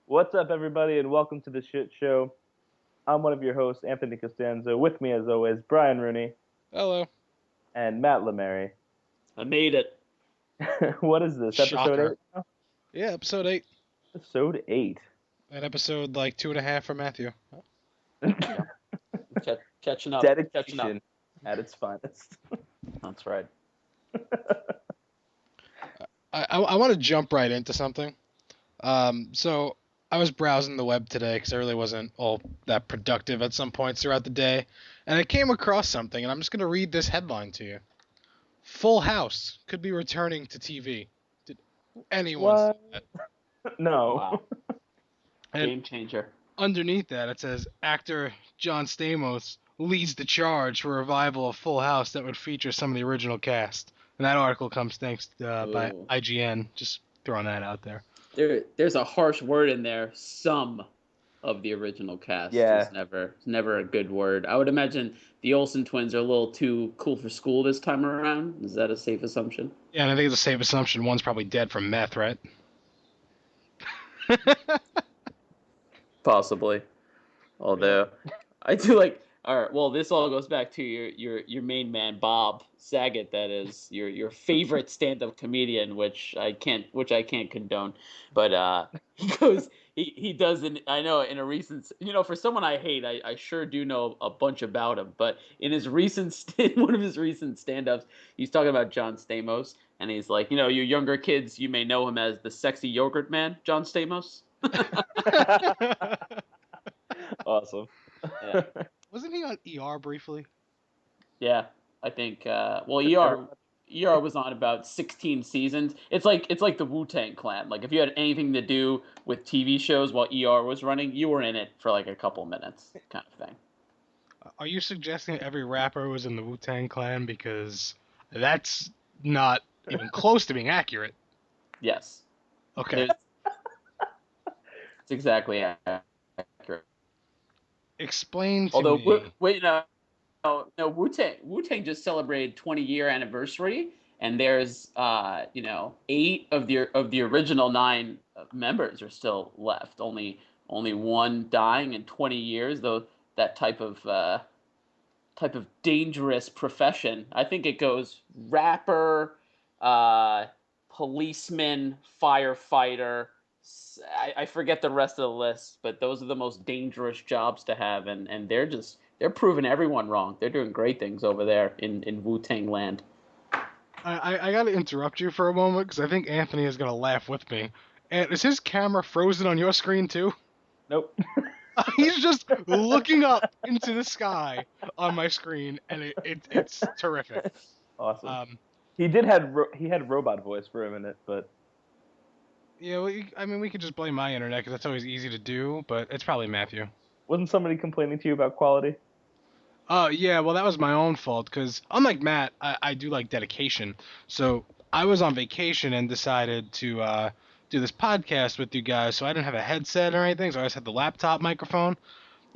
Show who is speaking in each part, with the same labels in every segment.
Speaker 1: What's up, everybody, and welcome to the Shit Show. I'm one of your hosts, Anthony Costanzo. With me, as always, Brian Rooney
Speaker 2: Hello.
Speaker 1: and Matt Lemary.
Speaker 3: I made it.
Speaker 1: What is this?
Speaker 2: Shocker.
Speaker 1: Episode 8 now?
Speaker 2: Yeah, episode 8.
Speaker 1: Episode 8.
Speaker 2: An episode like 2.5 for Matthew.
Speaker 3: Catching up.
Speaker 1: Dedication at its finest.
Speaker 3: That's right.
Speaker 2: I want to jump right into something. So I was browsing the web today because I really wasn't all that productive at some points throughout the day. And I came across something, and I'm just going to read this headline to you. Full House could be returning to TV. Did anyone see that?
Speaker 1: No.
Speaker 3: Wow.
Speaker 2: And
Speaker 3: Game changer.
Speaker 2: underneath that, it says, actor John Stamos leads the charge for a revival of Full House that would feature some of the original cast. And that article comes thanks by
Speaker 3: Ooh.
Speaker 2: IGN. Just throwing that out there.
Speaker 3: There's a harsh word in there. Some of the original cast.
Speaker 1: Yeah.
Speaker 3: It's never a good word. I would imagine the Olsen twins are a little too cool for school this time around. Is that a safe assumption?
Speaker 2: Yeah, and I think it's a safe assumption one's probably dead from meth, right?
Speaker 3: Possibly. Although I do like. All right. Well, this all goes back to your main man Bob Saget. That is your favorite stand-up comedian, which I can't condone. But he does. I know in a recent. For someone I hate, I sure do know a bunch about him. But in one of his recent stand-ups, he's talking about John Stamos, and he's like, you younger kids, you may know him as the sexy yogurt man, John Stamos.
Speaker 1: Awesome.
Speaker 3: Yeah.
Speaker 2: Wasn't he on ER briefly?
Speaker 3: Yeah, I think. ER was on about 16 seasons. It's like the Wu-Tang Clan. Like if you had anything to do with TV shows while ER was running, you were in it for like a couple minutes, kind of thing.
Speaker 2: Are you suggesting every rapper was in the Wu-Tang Clan? Because that's not even close to being accurate.
Speaker 3: Yes.
Speaker 2: Okay.
Speaker 3: It's exactly accurate.
Speaker 2: Explain to
Speaker 3: Although,
Speaker 2: me.
Speaker 3: wait, no, Wu-Tang just celebrated 20-year anniversary, and there's 8 of the original 9 members are still left. Only one dying in 20 years, though. That type of dangerous profession. I think it goes rapper, policeman, firefighter. I forget the rest of the list, but those are the most dangerous jobs to have, and they're proving everyone wrong. They're doing great things over there in Wu-Tang land.
Speaker 2: I got to interrupt you for a moment because I think Anthony is going to laugh with me. And is his camera frozen on your screen too?
Speaker 1: Nope.
Speaker 2: He's just looking up into the sky on my screen, and it's terrific.
Speaker 1: Awesome. He had robot voice for a minute, but
Speaker 2: Yeah, we could just blame my internet because that's always easy to do, but it's probably Matthew.
Speaker 1: wasn't somebody complaining to you about quality?
Speaker 2: Yeah, well, that was my own fault because unlike Matt, I do like dedication. So I was on vacation and decided to do this podcast with you guys, so I didn't have a headset or anything, so I just had the laptop microphone.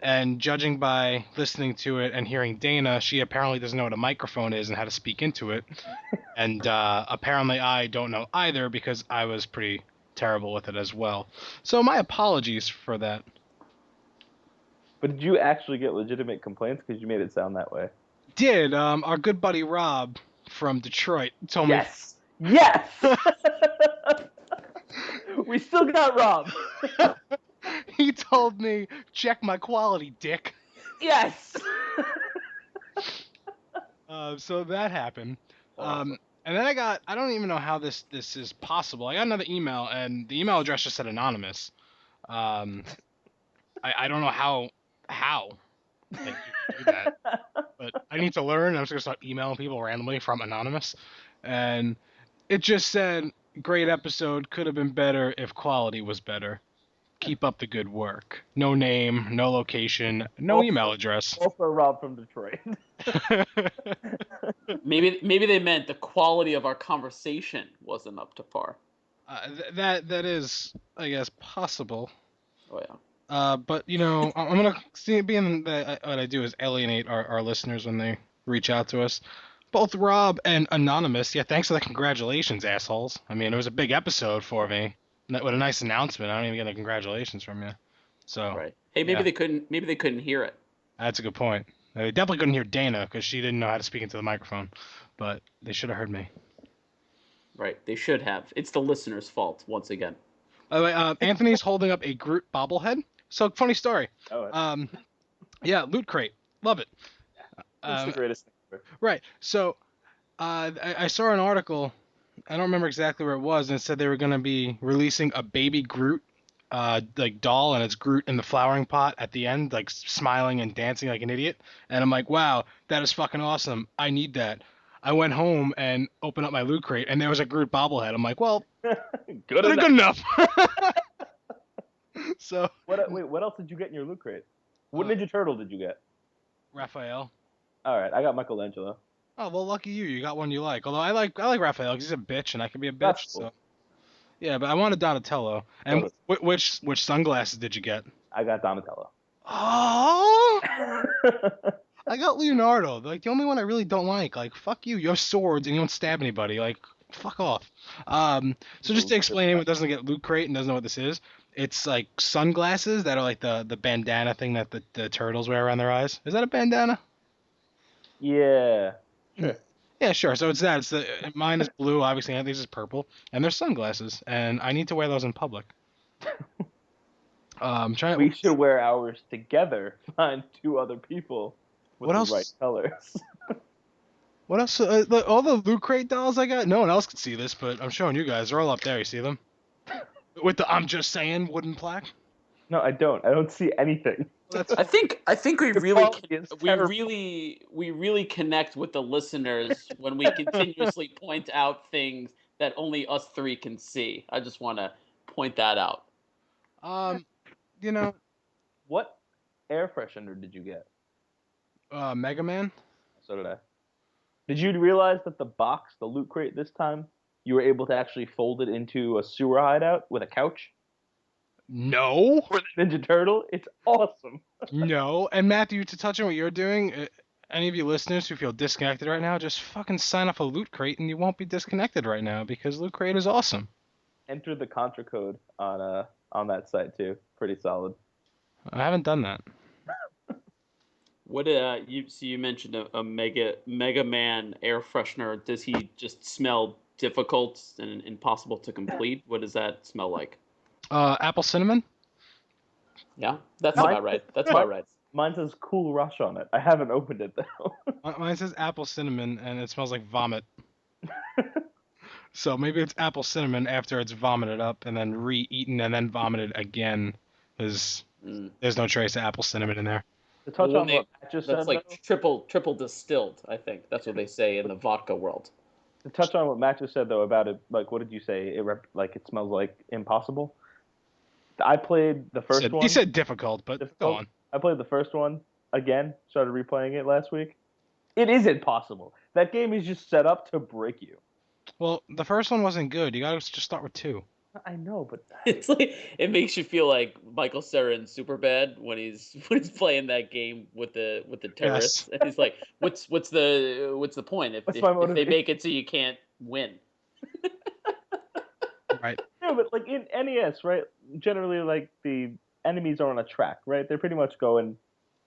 Speaker 2: And judging by listening to it and hearing Dana, she apparently doesn't know what a microphone is and how to speak into it. And apparently I don't know either because I was pretty terrible with it as well. So my apologies for that.
Speaker 1: But did you actually get legitimate complaints? Because you made it sound that way.
Speaker 2: Did our good buddy Rob from Detroit told me.
Speaker 1: Yes! We still got Rob.
Speaker 2: He told me, check my quality, dick.
Speaker 1: Yes!
Speaker 2: So that happened.
Speaker 1: Awesome.
Speaker 2: And then I don't even know how this is possible. I got another email, and the email address just said anonymous. I don't know how that you can do that, but I need to learn. I'm just gonna start emailing people randomly from anonymous, and it just said, "Great episode. Could have been better if quality was better. Keep up the good work. No name, no location, no email address."
Speaker 1: Also Rob from Detroit.
Speaker 3: Maybe they meant the quality of our conversation wasn't up to par.
Speaker 2: That is, I guess, possible.
Speaker 3: Oh yeah.
Speaker 2: But I'm gonna see. Being that what I do is alienate our listeners when they reach out to us. Both Rob and Anonymous, yeah, thanks for the congratulations, assholes. I mean, it was a big episode for me. with a nice announcement. I don't even get a congratulations from you. So
Speaker 3: Right. Hey, maybe
Speaker 2: yeah.
Speaker 3: they couldn't hear it.
Speaker 2: That's a good point. They definitely couldn't hear Dana because she didn't know how to speak into the microphone, but they should have heard me.
Speaker 3: Right. They should have. It's the listener's fault once again.
Speaker 2: By the way, Anthony's holding up a Groot bobblehead. So funny story.
Speaker 1: Oh,
Speaker 2: Yeah, Loot Crate, love it.
Speaker 1: it's the greatest thing ever.
Speaker 2: Right. So I saw an article. I don't remember exactly where it was, and it said they were going to be releasing a baby Groot, like doll, and it's Groot in the flowering pot at the end, like smiling and dancing like an idiot. And I'm like, wow, that is fucking awesome. I need that. I went home and opened up my Loot Crate, and there was a Groot bobblehead. I'm like, well,
Speaker 1: Good enough.
Speaker 2: good enough. So
Speaker 1: Wait, what else did you get in your Loot Crate? What Ninja Turtle did you get?
Speaker 2: Raphael.
Speaker 1: All right, I got Michelangelo.
Speaker 2: Oh well, lucky you. You got one you like. Although I like Raphael because he's a bitch and I can be a bitch.
Speaker 1: That's cool.
Speaker 2: So yeah, but I wanted Donatello. And
Speaker 1: Oh.
Speaker 2: which sunglasses did you get?
Speaker 1: I got Donatello.
Speaker 2: Oh, I got Leonardo. Like the only one I really don't like. Like fuck you. You have swords and you don't stab anybody. Like fuck off. So just to explain, anyone who doesn't get Loot Crate and doesn't know what this is, it's like sunglasses that are like the bandana thing that the turtles wear around their eyes. Is that a bandana?
Speaker 1: Yeah. Sure.
Speaker 2: Yeah, sure. So it's that. Mine is blue, obviously. Anthony's is purple, and they're sunglasses, and I need to wear those in public.
Speaker 1: We should wear ours together. Find two other people with
Speaker 2: What
Speaker 1: the
Speaker 2: else?
Speaker 1: right colors.
Speaker 2: What else? All the Loot Crate dolls I got. No one else can see this, but I'm showing you guys. They're all up there. You see them? With the "I'm just saying" wooden plaque.
Speaker 1: No, I don't. I don't see anything.
Speaker 2: That's
Speaker 3: I think we
Speaker 1: The
Speaker 3: really
Speaker 1: quality is terrible.
Speaker 3: we really connect with the listeners when we continuously point out things that only us three can see. I just want to point that out.
Speaker 2: you know,
Speaker 1: What air freshener did you get?
Speaker 2: Mega Man.
Speaker 1: So did I. Did you realize that the box, the Loot Crate this time, you were able to actually fold it into a sewer hideout with a couch?
Speaker 2: No.
Speaker 1: For the Ninja Turtle? It's awesome.
Speaker 2: No. And Matthew, to touch on what you're doing, any of you listeners who feel disconnected right now, just fucking sign up a Loot Crate and you won't be disconnected right now because Loot Crate is awesome.
Speaker 1: Enter the Contra code on that site too. Pretty solid.
Speaker 2: I haven't done that.
Speaker 3: What you mentioned a Mega Man air freshener. Does he just smell difficult and impossible to complete? What does that smell like?
Speaker 2: Apple cinnamon.
Speaker 3: Yeah, that's
Speaker 1: Mine-
Speaker 3: about right. That's about right.
Speaker 1: Mine says Cool Rush on it. I haven't opened it though.
Speaker 2: Mine says apple cinnamon and it smells like vomit. So maybe it's apple cinnamon after it's vomited up and then re-eaten and then vomited again, because there's no trace of apple cinnamon in there.
Speaker 1: To touch
Speaker 3: Well,
Speaker 1: on what Matt just said,
Speaker 3: That's like
Speaker 1: though,
Speaker 3: triple distilled. I think that's what they say in the vodka world.
Speaker 1: to touch on what Matt just said though about it, like what did you say? It smells like impossible. I played the first one.
Speaker 2: He said difficult, but
Speaker 1: Difficult?
Speaker 2: go on.
Speaker 1: I played the first one again. Started replaying it last week. It is impossible. That game is just set up to break you.
Speaker 2: Well, the first one wasn't good. You gotta just start with 2.
Speaker 1: I know, but
Speaker 3: It's like it makes you feel like Michael Cera in Superbad when he's playing that game with the terrorists, and he's like, "What's the point if
Speaker 1: What's my
Speaker 3: if they
Speaker 1: motivation?"
Speaker 3: make it so you can't win?"
Speaker 2: Right.
Speaker 1: yeah, but like in NES, right? Generally, like the enemies are on a track, right? They're pretty much going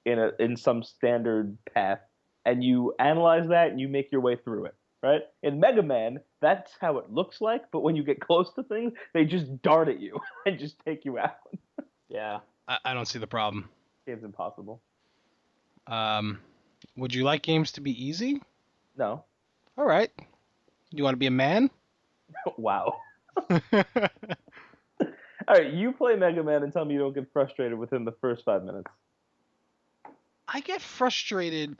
Speaker 1: in some standard path, and you analyze that and you make your way through it, right? In Mega Man, that's how it looks like, but when you get close to things, they just dart at you and just take you out.
Speaker 3: Yeah.
Speaker 2: I don't see the problem.
Speaker 1: Game's impossible.
Speaker 2: Would you like games to be easy?
Speaker 1: No.
Speaker 2: All right. You want to be a man?
Speaker 1: Wow. All right, you play Mega Man and tell me you don't get frustrated within the first 5 minutes.
Speaker 2: I get frustrated,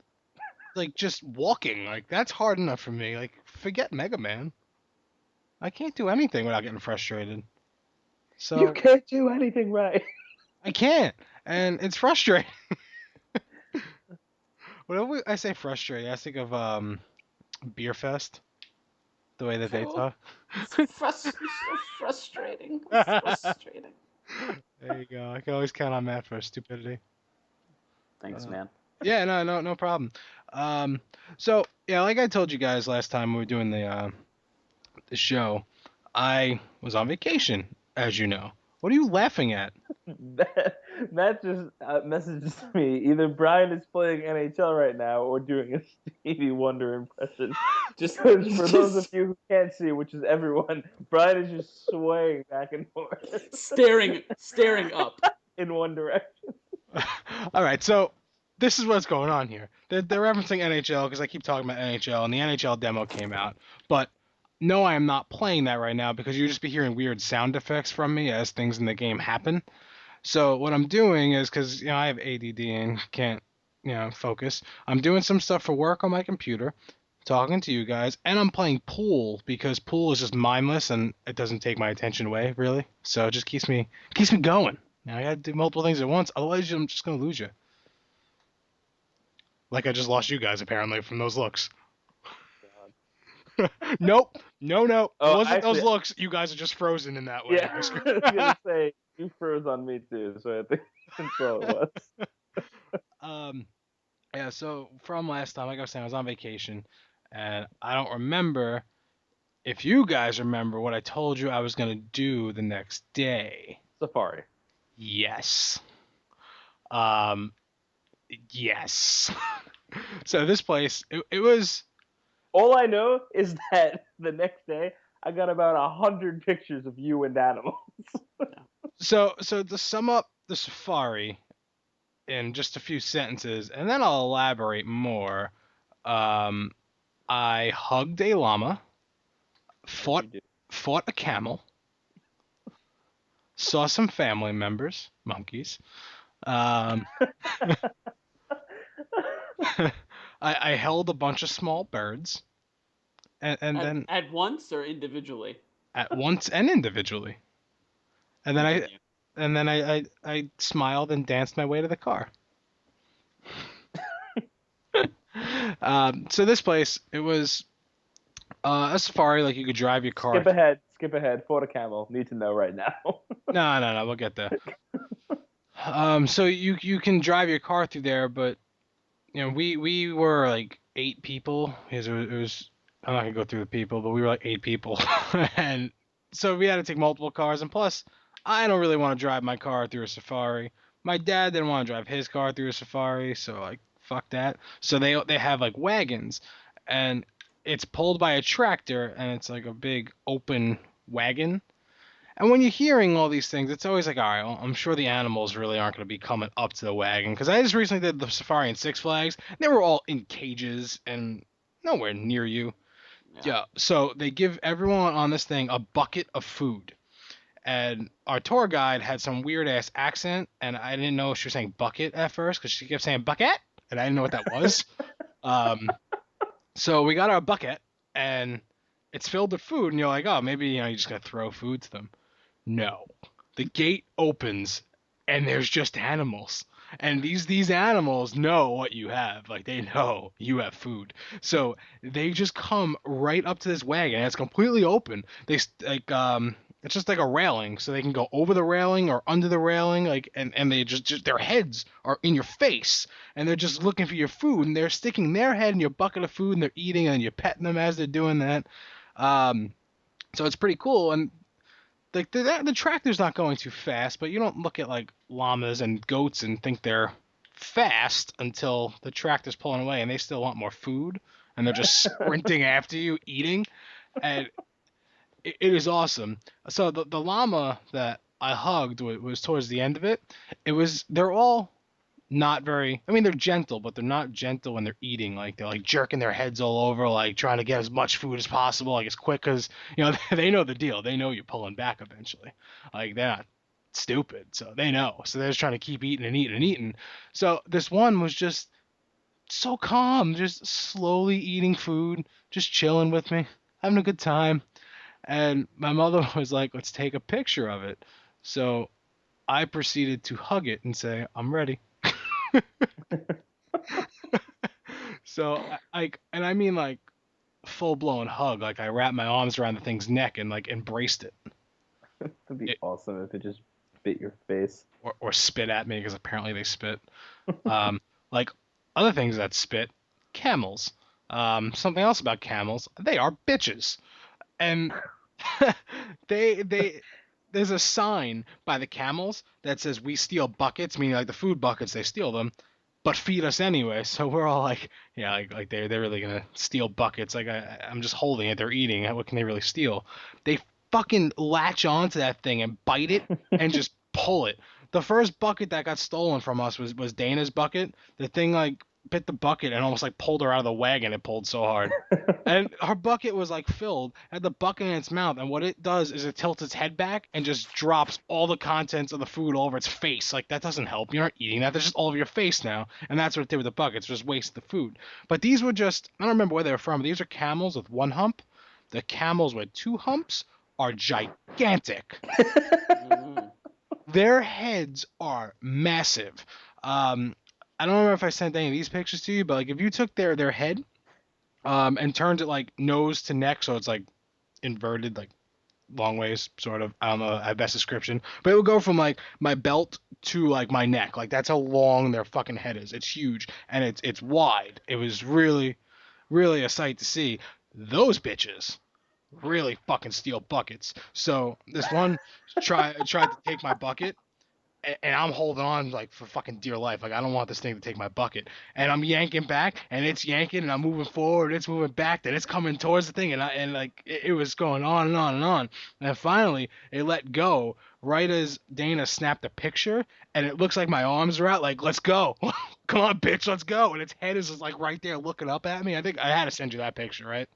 Speaker 2: like, just walking. Like, that's hard enough for me. Like, forget Mega Man. I can't do anything without getting frustrated. So
Speaker 1: You can't do anything right.
Speaker 2: I can't, and it's frustrating. Whenever I say frustrating, I think of Beer Fest, the way that they talk.
Speaker 3: So frustrating. Frustrating.
Speaker 2: There you go. I can always count on Matt for stupidity.
Speaker 3: Thanks, man.
Speaker 2: Yeah, no problem. So yeah, like I told you guys last time we were doing the show, I was on vacation, as you know. What are you laughing at?
Speaker 1: Matt just messages me. Either Brian is playing NHL right now or doing a Stevie Wonder impression.
Speaker 3: Just
Speaker 1: For those of you who can't see, which is everyone, Brian is just swaying back and forth
Speaker 3: staring up.
Speaker 1: in one direction.
Speaker 2: All right, so this is what's going on here. They're referencing NHL because I keep talking about NHL, and the NHL demo came out. But no, I am not playing that right now because you'll just be hearing weird sound effects from me as things in the game happen. So what I'm doing is, because I have ADD and can't focus, I'm doing some stuff for work on my computer, talking to you guys, and I'm playing pool because pool is just mindless and it doesn't take my attention away really. So it just keeps me going. Now I gotta do multiple things at once, otherwise I'm just gonna lose you. Like I just lost you guys apparently from those looks. Nope. No. It wasn't those looks. You guys are just frozen in that way.
Speaker 1: Yeah, I was gonna say you froze on me too, so I think that's all it was.
Speaker 2: Yeah. So from last time, like I was saying, I was on vacation, and I don't remember if you guys remember what I told you I was gonna do the next day.
Speaker 1: Safari.
Speaker 2: Yes. Yes. So this place, it was.
Speaker 1: All I know is that the next day I got about 100 pictures of you and animals.
Speaker 2: So to sum up the safari in just a few sentences, and then I'll elaborate more. I hugged a llama, fought a camel, saw some family members, monkeys. I held a bunch of small birds, and then
Speaker 3: at once or individually?
Speaker 2: At once and individually. And then I smiled and danced my way to the car. So this place, it was a safari, like you could drive your car.
Speaker 1: Skip ahead. Fought a camel. Need to know right now.
Speaker 2: No, we'll get there. So you can drive your car through there, but we were like 8 people. It was I'm not gonna go through the people, but we were like 8 people, and so we had to take multiple cars. And plus, I don't really want to drive my car through a safari. My dad didn't want to drive his car through a safari, so like fuck that. So they have like wagons, and it's pulled by a tractor, and it's like a big open wagon. And when you're hearing all these things, it's always like, all right, well, I'm sure the animals really aren't going to be coming up to the wagon. Because I just recently did the safari in Six Flags. They were all in cages and nowhere near you. Yeah. So they give everyone on this thing a bucket of food. And our tour guide had some weird-ass accent, and I didn't know she was saying bucket at first because she kept saying bucket, and I didn't know what that was. So we got our bucket, and it's filled with food, and you're like, oh, maybe you're just going to throw food to them. No. The gate opens and there's just animals. And these animals know what you have. Like they know you have food. So they just come right up to this wagon and it's completely open. They like it's just like a railing, so they can go over the railing or under the railing, like and they just their heads are in your face and they're just looking for your food and they're sticking their head in your bucket of food and they're eating and you're petting them as they're doing that. So it's pretty cool. And like the tractor's not going too fast, but you don't look at like llamas and goats and think they're fast until the tractor's pulling away and they still want more food and they're just sprinting after you eating, and it is awesome. So the llama that I hugged was towards the end of it. They're all not very, I mean, they're gentle, but they're not gentle when they're eating. Like they're like jerking their heads all over, like trying to get as much food as possible, like as quick as, they know the deal. They know you're pulling back eventually. Like they're not stupid, so they know. So they're just trying to keep eating and eating and eating. So this one was just so calm, just slowly eating food, just chilling with me, having a good time. And my mother was like, let's take a picture of it. So I proceeded to hug it and say, I'm ready. So and I mean like full blown hug, like I wrapped my arms around the thing's neck and like embraced it.
Speaker 1: It'd be awesome if it just bit your face
Speaker 2: or spit at me, because apparently they spit. Like other things that spit, camels. Something else about camels, they are bitches, and they there's a sign by the camels that says we steal buckets, meaning like the food buckets, they steal them, but feed us anyway. So we're all like, yeah, like they're really gonna steal buckets. Like I'm just holding it, they're eating. What can they really steal? They fucking latch onto that thing and bite it and just pull it. The first bucket that got stolen from us was Dana's bucket. The thing like bit the bucket and almost like pulled her out of the wagon. It pulled so hard. And her bucket was like filled, had the bucket in its mouth, and what it does is it tilts its head back and just drops all the contents of the food all over its face. Like that doesn't help. You're not eating that. That's just all over your face now. And that's what it did with the buckets, just waste the food. But these were just, I don't remember where they were from. These are camels with one hump. The camels with two humps are gigantic. Their heads are massive. I don't remember if I sent any of these pictures to you, but like if you took their head and turned it like nose to neck, so it's like inverted, like long ways, sort of. I don't know the best description, but it would go from like my belt to like my neck. Like that's how long their fucking head is. It's huge and it's wide. It was really, really a sight to see. Those bitches really fucking steal buckets. So this one tried to take my bucket. And I'm holding on like for fucking dear life. Like I don't want this thing to take my bucket. And I'm yanking back, and it's yanking, and I'm moving forward. It's moving back, then it's coming towards the thing, and like it was going on and on and on. And then finally it let go right as Dana snapped a picture, and it looks like my arms are out. Like let's go, come on, bitch, let's go. And its head is just like right there looking up at me. I think I had to send you that picture, right?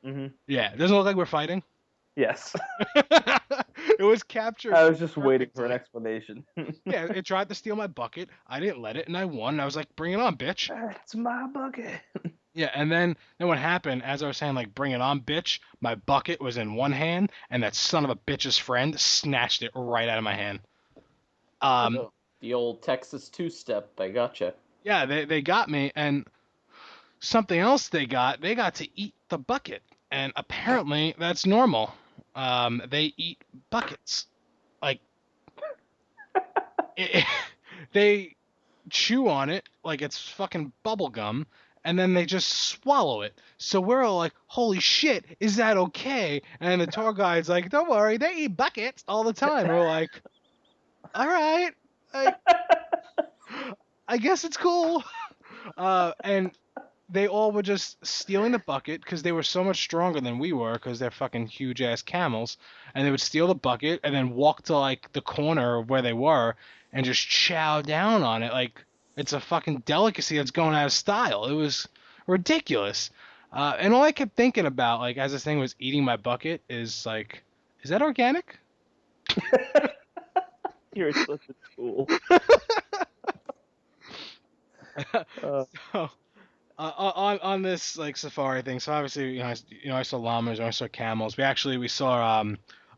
Speaker 1: Mm-hmm.
Speaker 2: Yeah, doesn't it look like we're fighting?
Speaker 1: Yes.
Speaker 2: It was captured.
Speaker 1: I was just waiting for an explanation.
Speaker 2: Yeah, it tried to steal my bucket. I didn't let it, and I won. And I was like, "Bring it on, bitch!"
Speaker 1: That's my bucket.
Speaker 2: Yeah, and then what happened? As I was saying, like, "Bring it on, bitch!" My bucket was in one hand, and that son of a bitch's friend snatched it right out of my hand.
Speaker 3: The old Texas two-step. I gotcha.
Speaker 2: Yeah, they got me, and something else they got to eat the bucket, and apparently that's normal. They eat buckets. Like, they chew on it like it's fucking bubble gum, and then they just swallow it. So we're all like, holy shit, is that okay? And the tour guide's like, don't worry, they eat buckets all the time. We're like, all right, I guess it's cool. And they all were just stealing the bucket because they were so much stronger than we were because they're fucking huge ass camels. And they would steal the bucket and then walk to like the corner of where they were and just chow down on it like it's a fucking delicacy that's going out of style. It was ridiculous. And all I kept thinking about, like, as this thing was eating my bucket, is like, is that organic?
Speaker 1: You're such a tool.
Speaker 2: So, on this like safari thing, so obviously I saw llamas, I saw camels. We saw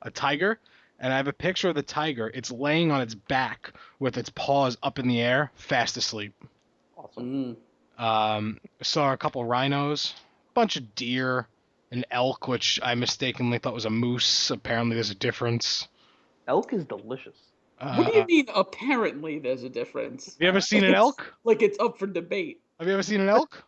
Speaker 2: a tiger, and I have a picture of the tiger. It's laying on its back with its paws up in the air, fast asleep.
Speaker 1: Awesome.
Speaker 2: Saw a couple rhinos, a bunch of deer, an elk, which I mistakenly thought was a moose. Apparently, there's a difference.
Speaker 1: Elk is delicious.
Speaker 3: What do you mean? Apparently, there's a difference.
Speaker 2: Have you ever seen an elk?
Speaker 3: Like it's up for debate.
Speaker 2: Have you ever seen an elk?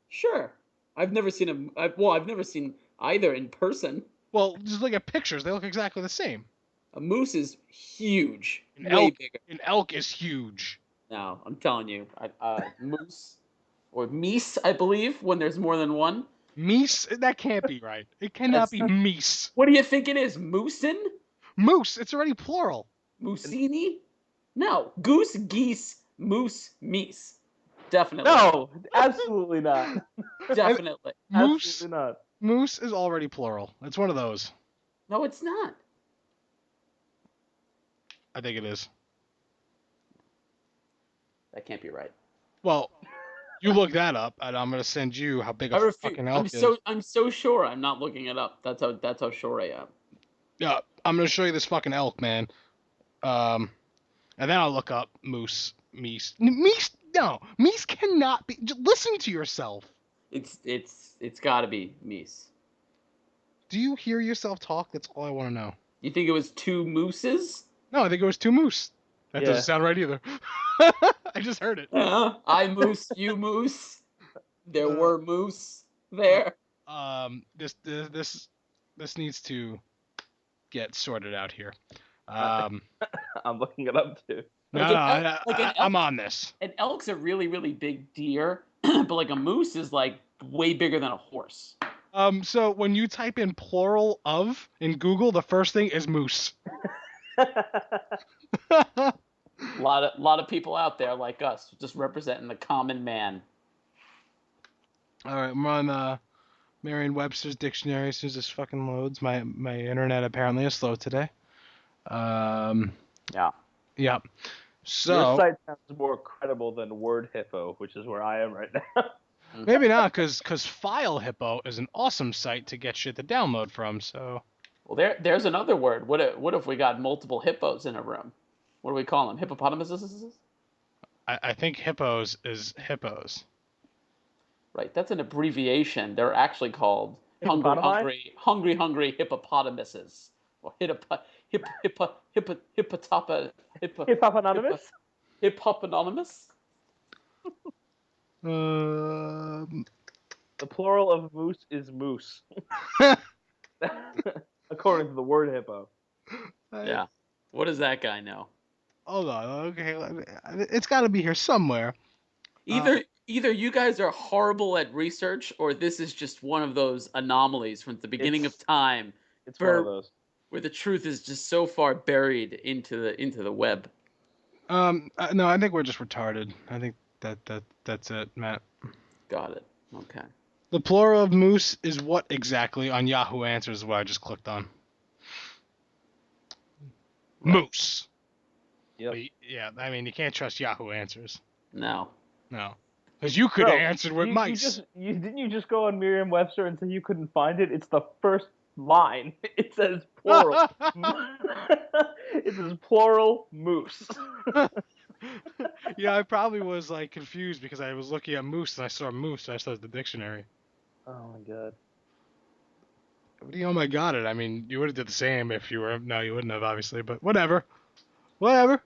Speaker 3: Sure. I've never seen I've never seen either in person.
Speaker 2: Well, just look at pictures. They look exactly the same.
Speaker 3: A moose is huge.
Speaker 2: An
Speaker 3: Bigger.
Speaker 2: An elk is huge.
Speaker 3: No, I'm telling you. Moose or meese, I believe, when there's more than one.
Speaker 2: Meese? That can't be right. It cannot be meese.
Speaker 3: What do you think it is? Moosin?
Speaker 2: Moose. It's already plural.
Speaker 3: Moosini? No. Goose, geese, moose, meese. Definitely.
Speaker 1: No, absolutely not.
Speaker 3: Definitely.
Speaker 2: Moose.
Speaker 1: Absolutely not.
Speaker 2: Moose is already plural. It's one of those.
Speaker 3: No, it's not.
Speaker 2: I think it is.
Speaker 3: That can't be right.
Speaker 2: Well, you look that up, and I'm gonna send you how big a fucking elk is.
Speaker 3: I'm so sure I'm not looking it up. That's how sure I am.
Speaker 2: Yeah, I'm gonna show you this fucking elk, man. And then I'll look up moose, meese. Meese? No, meese cannot be. Just listen to yourself.
Speaker 3: It's got to be meese.
Speaker 2: Do you hear yourself talk? That's all I want to know.
Speaker 3: You think it was two mooses?
Speaker 2: No, I think it was two moose. That
Speaker 1: Yeah.
Speaker 2: doesn't sound right either. I just heard it.
Speaker 3: I moose, you moose. There were moose there.
Speaker 2: This needs to get sorted out here. Um,
Speaker 1: I'm looking it up too.
Speaker 2: no,
Speaker 3: Like an elk,
Speaker 2: I'm on this.
Speaker 3: an elk's a really, really big deer, but like a moose is like way bigger than a horse.
Speaker 2: So when you type in plural of in Google, the first thing is moose.
Speaker 3: A lot of people out there like us, just representing the common man.
Speaker 2: All right, I'm on Merriam-Webster's dictionary. As soon as this fucking loads, my internet apparently is slow today.
Speaker 3: Yeah.
Speaker 2: Yep.
Speaker 1: Your
Speaker 2: So
Speaker 1: site sounds more credible than Word Hippo, which is where I am right now.
Speaker 2: maybe not, because File Hippo is an awesome site to get shit to download from. So
Speaker 3: Well, there's another word. What if we got multiple hippos in a room? What do we call them? Hippopotamuses?
Speaker 2: I think hippos is hippos.
Speaker 3: Right. That's an abbreviation. They're actually called
Speaker 1: Hippopotami?
Speaker 3: hungry hippopotamuses. Or
Speaker 1: Hippopotamus?
Speaker 3: hippopotamus.
Speaker 1: The plural of moose is moose. According to the Word Hippo.
Speaker 3: Yeah. What does that guy know?
Speaker 2: Hold on. Okay, it's got to be here somewhere.
Speaker 3: Either you guys are horrible at research, or this is just one of those anomalies from the beginning of time,
Speaker 1: It's one of those.
Speaker 3: where the truth is just so far buried into the web.
Speaker 2: No, I think we're just retarded. I think that's it, Matt.
Speaker 3: Got it. Okay.
Speaker 2: The plural of moose is what exactly on Yahoo Answers is what I just clicked on. Moose.
Speaker 1: Yep.
Speaker 2: But yeah, I mean, you can't trust Yahoo Answers.
Speaker 3: No.
Speaker 2: No. Because you could have
Speaker 1: Bro,
Speaker 2: answered with mice.
Speaker 1: Didn't you just go on Merriam-Webster and say you couldn't find it? It's the first line. It says plural. It says plural moose.
Speaker 2: Yeah, I probably was like confused because I was looking at moose and I saw moose, so I saw the dictionary.
Speaker 1: Oh my god.
Speaker 2: What do you oh my god it? I mean, you would have did the same if you were. No, you wouldn't have, obviously, but whatever. Whatever.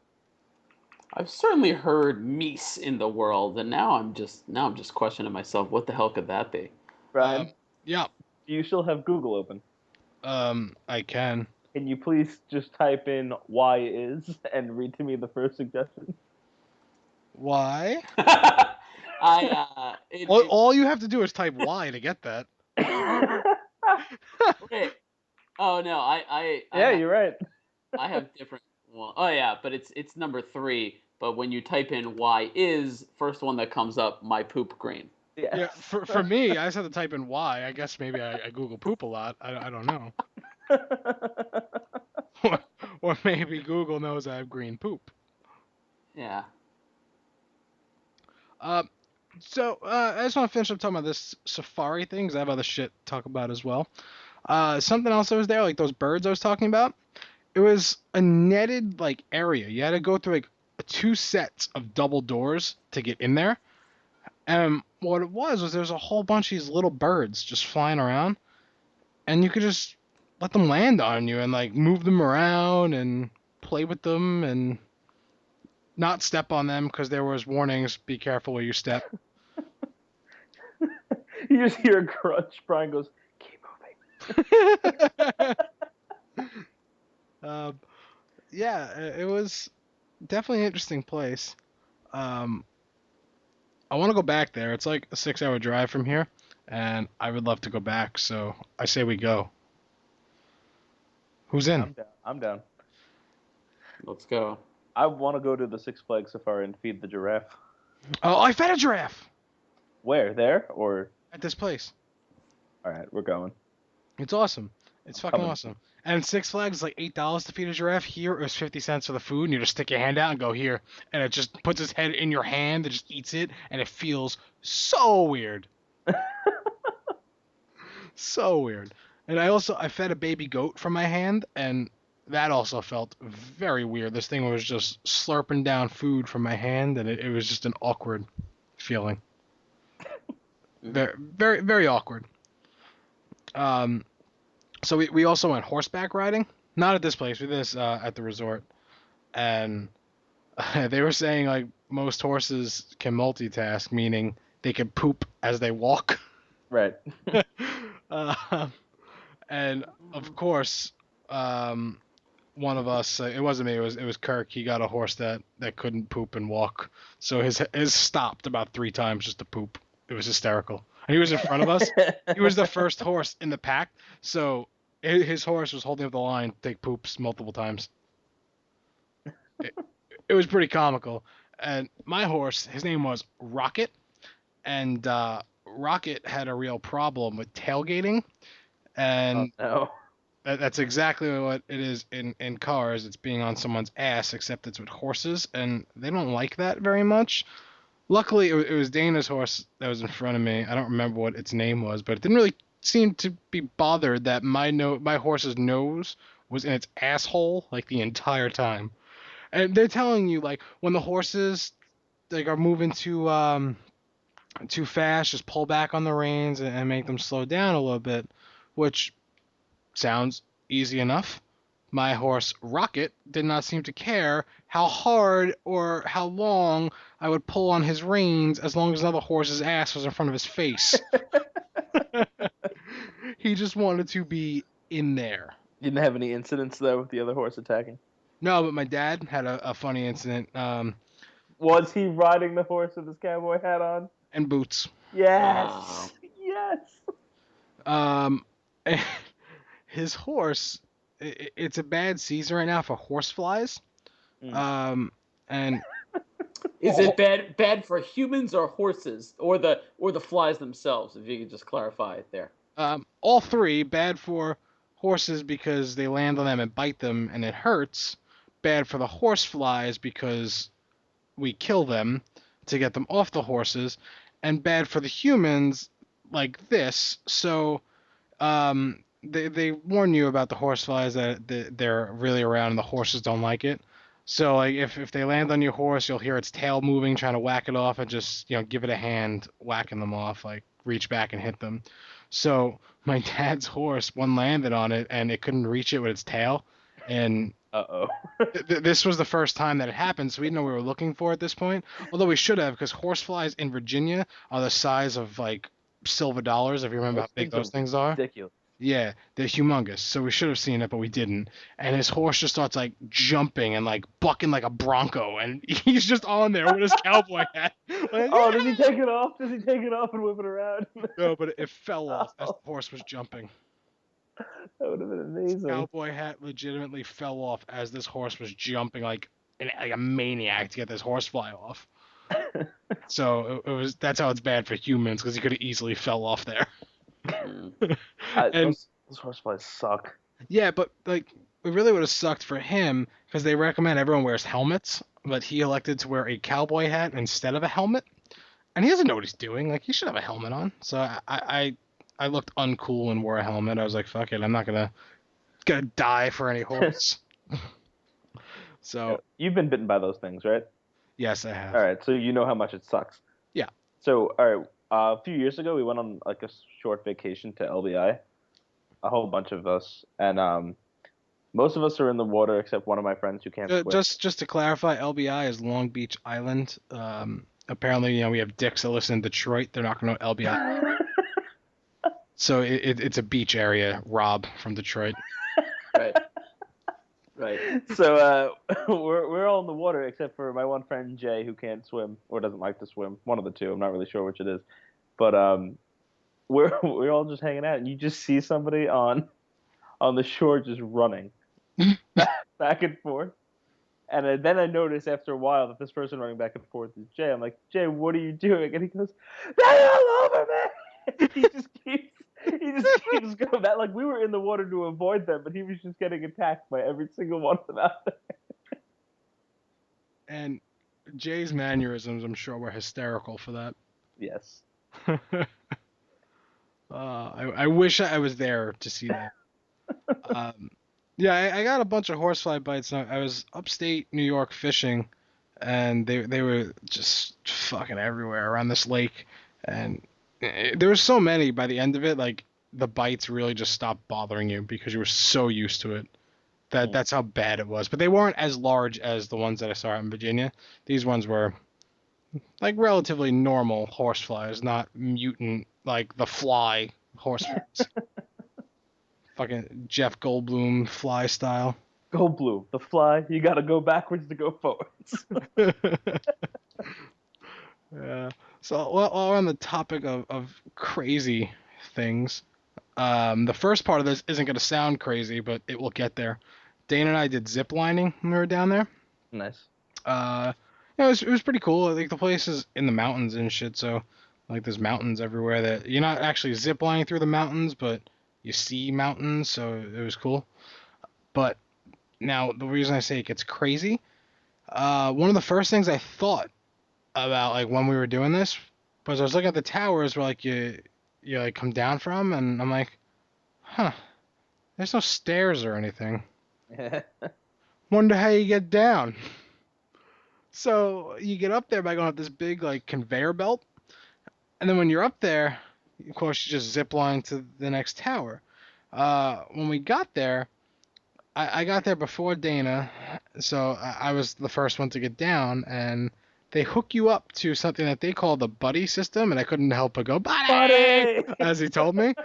Speaker 3: I've certainly heard meese in the world, and now I'm just questioning myself. What the hell could that be?
Speaker 1: Brian,
Speaker 2: Yeah.
Speaker 1: do you still have Google open?
Speaker 2: I can.
Speaker 1: Can you please just type in "why is" and read to me the first suggestion?
Speaker 2: Why?
Speaker 3: It,
Speaker 2: All you have to do is type Y to get that.
Speaker 3: wait. Oh no,
Speaker 1: Yeah, you're right.
Speaker 3: I have different. Well, oh yeah, but it's number 3. But when you type in "why is," first one that comes up, my poop green.
Speaker 1: Yeah.
Speaker 2: Yeah, for me, I just have to type in Y. I guess maybe I Google poop a lot. I don't know. Or maybe Google knows I have green poop.
Speaker 3: Yeah.
Speaker 2: So I just want to finish up talking about this safari thing because I have other shit to talk about as well. Something else that was there, like those birds I was talking about. It was a netted like area. You had to go through like 2 sets of double doors to get in there. And what it was there's a whole bunch of these little birds just flying around, and you could just let them land on you and like move them around and play with them and not step on them because there was warnings. Be careful where you step.
Speaker 1: You just hear a crunch. Brian goes, "Keep moving."
Speaker 2: Yeah, it was definitely an interesting place. I want to go back there. It's like a 6-hour drive from here, and I would love to go back. So I say we go. Who's in?
Speaker 1: I'm down.
Speaker 3: Let's go.
Speaker 1: I want to go to the Six Flags Safari and feed the giraffe.
Speaker 2: Oh, I fed a giraffe
Speaker 1: Where? There? Or?
Speaker 2: at this place.
Speaker 1: All right, we're going.
Speaker 2: It's awesome. It's fucking
Speaker 1: Coming.
Speaker 2: awesome. And Six Flags is like $8 to feed a giraffe. Here it was 50 cents for the food, and you just stick your hand out and go here, and it just puts its head in your hand and just eats it, and it feels so weird. So weird. And I fed a baby goat from my hand, and that also felt very weird. This thing was just slurping down food from my hand, and it was just an awkward feeling. Very, very, very awkward. So we also went horseback riding. Not at this place. We did this at the resort. And they were saying, like, most horses can multitask, meaning they can poop as they walk.
Speaker 1: Right.
Speaker 2: And, of course, one of us, it wasn't me, it was Kirk. He got a horse that couldn't poop and walk, so his stopped about 3 times just to poop. It was hysterical. And he was in front of us. He was the first horse in the pack, so his horse was holding up the line to take poops multiple times. It was pretty comical. And my horse, his name was Rocket, and Rocket had a real problem with tailgating, and
Speaker 1: Oh,
Speaker 2: that's exactly what it is in cars. It's being on someone's ass, except it's with horses, and they don't like that very much. Luckily, it was Dana's horse that was in front of me. I don't remember what its name was, but it didn't really seem to be bothered that my horse's nose was in its asshole like the entire time. And they're telling you, like, when the horses like are moving too fast, just pull back on the reins and make them slow down a little bit, which sounds easy enough. My horse Rocket did not seem to care how hard or how long I would pull on his reins as long as another horse's ass was in front of his face. He just wanted to be in there.
Speaker 1: you didn't have any incidents though with the other horse attacking?
Speaker 2: No, but my dad had a funny incident.
Speaker 1: Was he riding the horse with his cowboy hat on?
Speaker 2: And boots.
Speaker 1: Yes.
Speaker 3: Wow.
Speaker 1: Yes.
Speaker 2: His horse, it's a bad season right now for horseflies. And
Speaker 3: Is it bad for humans or horses or the flies themselves? If you could just clarify it there.
Speaker 2: all three bad for horses because they land on them and bite them and it hurts. Bad for the horseflies because we kill them to get them off the horses, and bad for the humans like this. So they warn you about the horseflies that they're really around and the horses don't like it. So like if they land on your horse, you'll hear its tail moving, trying to whack it off, and just give it a hand whacking them off, like reach back and hit them. So my dad's horse, one landed on it and it couldn't reach it with its tail, and this was the first time that it happened, so we didn't know what we were looking for at this point. Although we should have, because horseflies in Virginia are the size of like silver dollars, if you remember how big those things are.
Speaker 1: Ridiculous.
Speaker 2: Yeah, they're humongous. So we should have seen it, but we didn't. And his horse just starts like jumping and like bucking like a bronco, and he's just on there with his cowboy hat. Like,
Speaker 1: Oh, does he take it off? Does he take it off and whip it around?
Speaker 2: no, but it fell off as the horse was jumping.
Speaker 1: That would have been amazing.
Speaker 2: Cowboy hat legitimately fell off as this horse was jumping like a maniac to get this horsefly off. So that's how it's bad for humans, because he could have easily fell off there.
Speaker 1: Those horseflies suck.
Speaker 2: Yeah, but like it really would have sucked for him because they recommend everyone wears helmets, but he elected to wear a cowboy hat instead of a helmet, and he doesn't know what he's doing. Like he should have a helmet on. So I looked uncool and wore a helmet. I was like, fuck it, I'm not gonna die for any horse. So
Speaker 1: you've been bitten by those things, right?
Speaker 2: Yes, I have.
Speaker 1: All right, so you know how much it sucks.
Speaker 2: Yeah.
Speaker 1: So all right, a few years ago we went on like a short vacation to LBI, a whole bunch of us, and most of us are in the water except one of my friends who can't swim.
Speaker 2: Just to clarify, LBI is Long Beach Island. Apparently, we have dicks that listen in Detroit. They're not going to know LBI. So it's a beach area. Rob from Detroit.
Speaker 3: Right. Right.
Speaker 1: So we're all in the water except for my one friend Jay, who can't swim or doesn't like to swim. One of the two. I'm not really sure which it is. But we're all just hanging out, and you just see somebody on the shore just running back and forth. And then I notice after a while that this person running back and forth is Jay. I'm like, Jay, what are you doing? And he goes, they're all over me. he just keeps going back. Like we were in the water to avoid them, but he was just getting attacked by every single one of them out there.
Speaker 2: And Jay's mannerisms, I'm sure, were hysterical for that.
Speaker 1: Yes.
Speaker 2: I wish I was there to see that. Yeah, I got a bunch of horsefly bites. I was upstate New York fishing, and they were just fucking everywhere around this lake. And there were so many by the end of it, like the bites really just stopped bothering you because you were so used to it. That's how bad it was. But they weren't as large as the ones that I saw out in Virginia. These ones were like relatively normal horseflies, not mutant like the fly horseflies. Fucking Jeff Goldblum fly style.
Speaker 1: Go blue. The fly, you gotta go backwards to go forwards.
Speaker 2: Yeah. So while we're on the topic of crazy things, the first part of this isn't going to sound crazy, but it will get there. Dana and I did zip lining when we were down there.
Speaker 1: Nice.
Speaker 2: It was pretty cool. I think the place is in the mountains and shit, so like there's mountains everywhere that you're not actually zip lining through the mountains, but you see mountains, so it was cool. But now the reason I say it gets crazy, one of the first things I thought about like when we were doing this was I was looking at the towers where like you like come down from, and I'm like, huh, there's no stairs or anything. Wonder how you get down. So you get up there by going up this big like conveyor belt, and then when you're up there, of course you just zip line to the next tower. When we got there, I got there before Dana, so I was the first one to get down, and they hook you up to something that they call the buddy system, and I couldn't help but go, buddy, as he told me.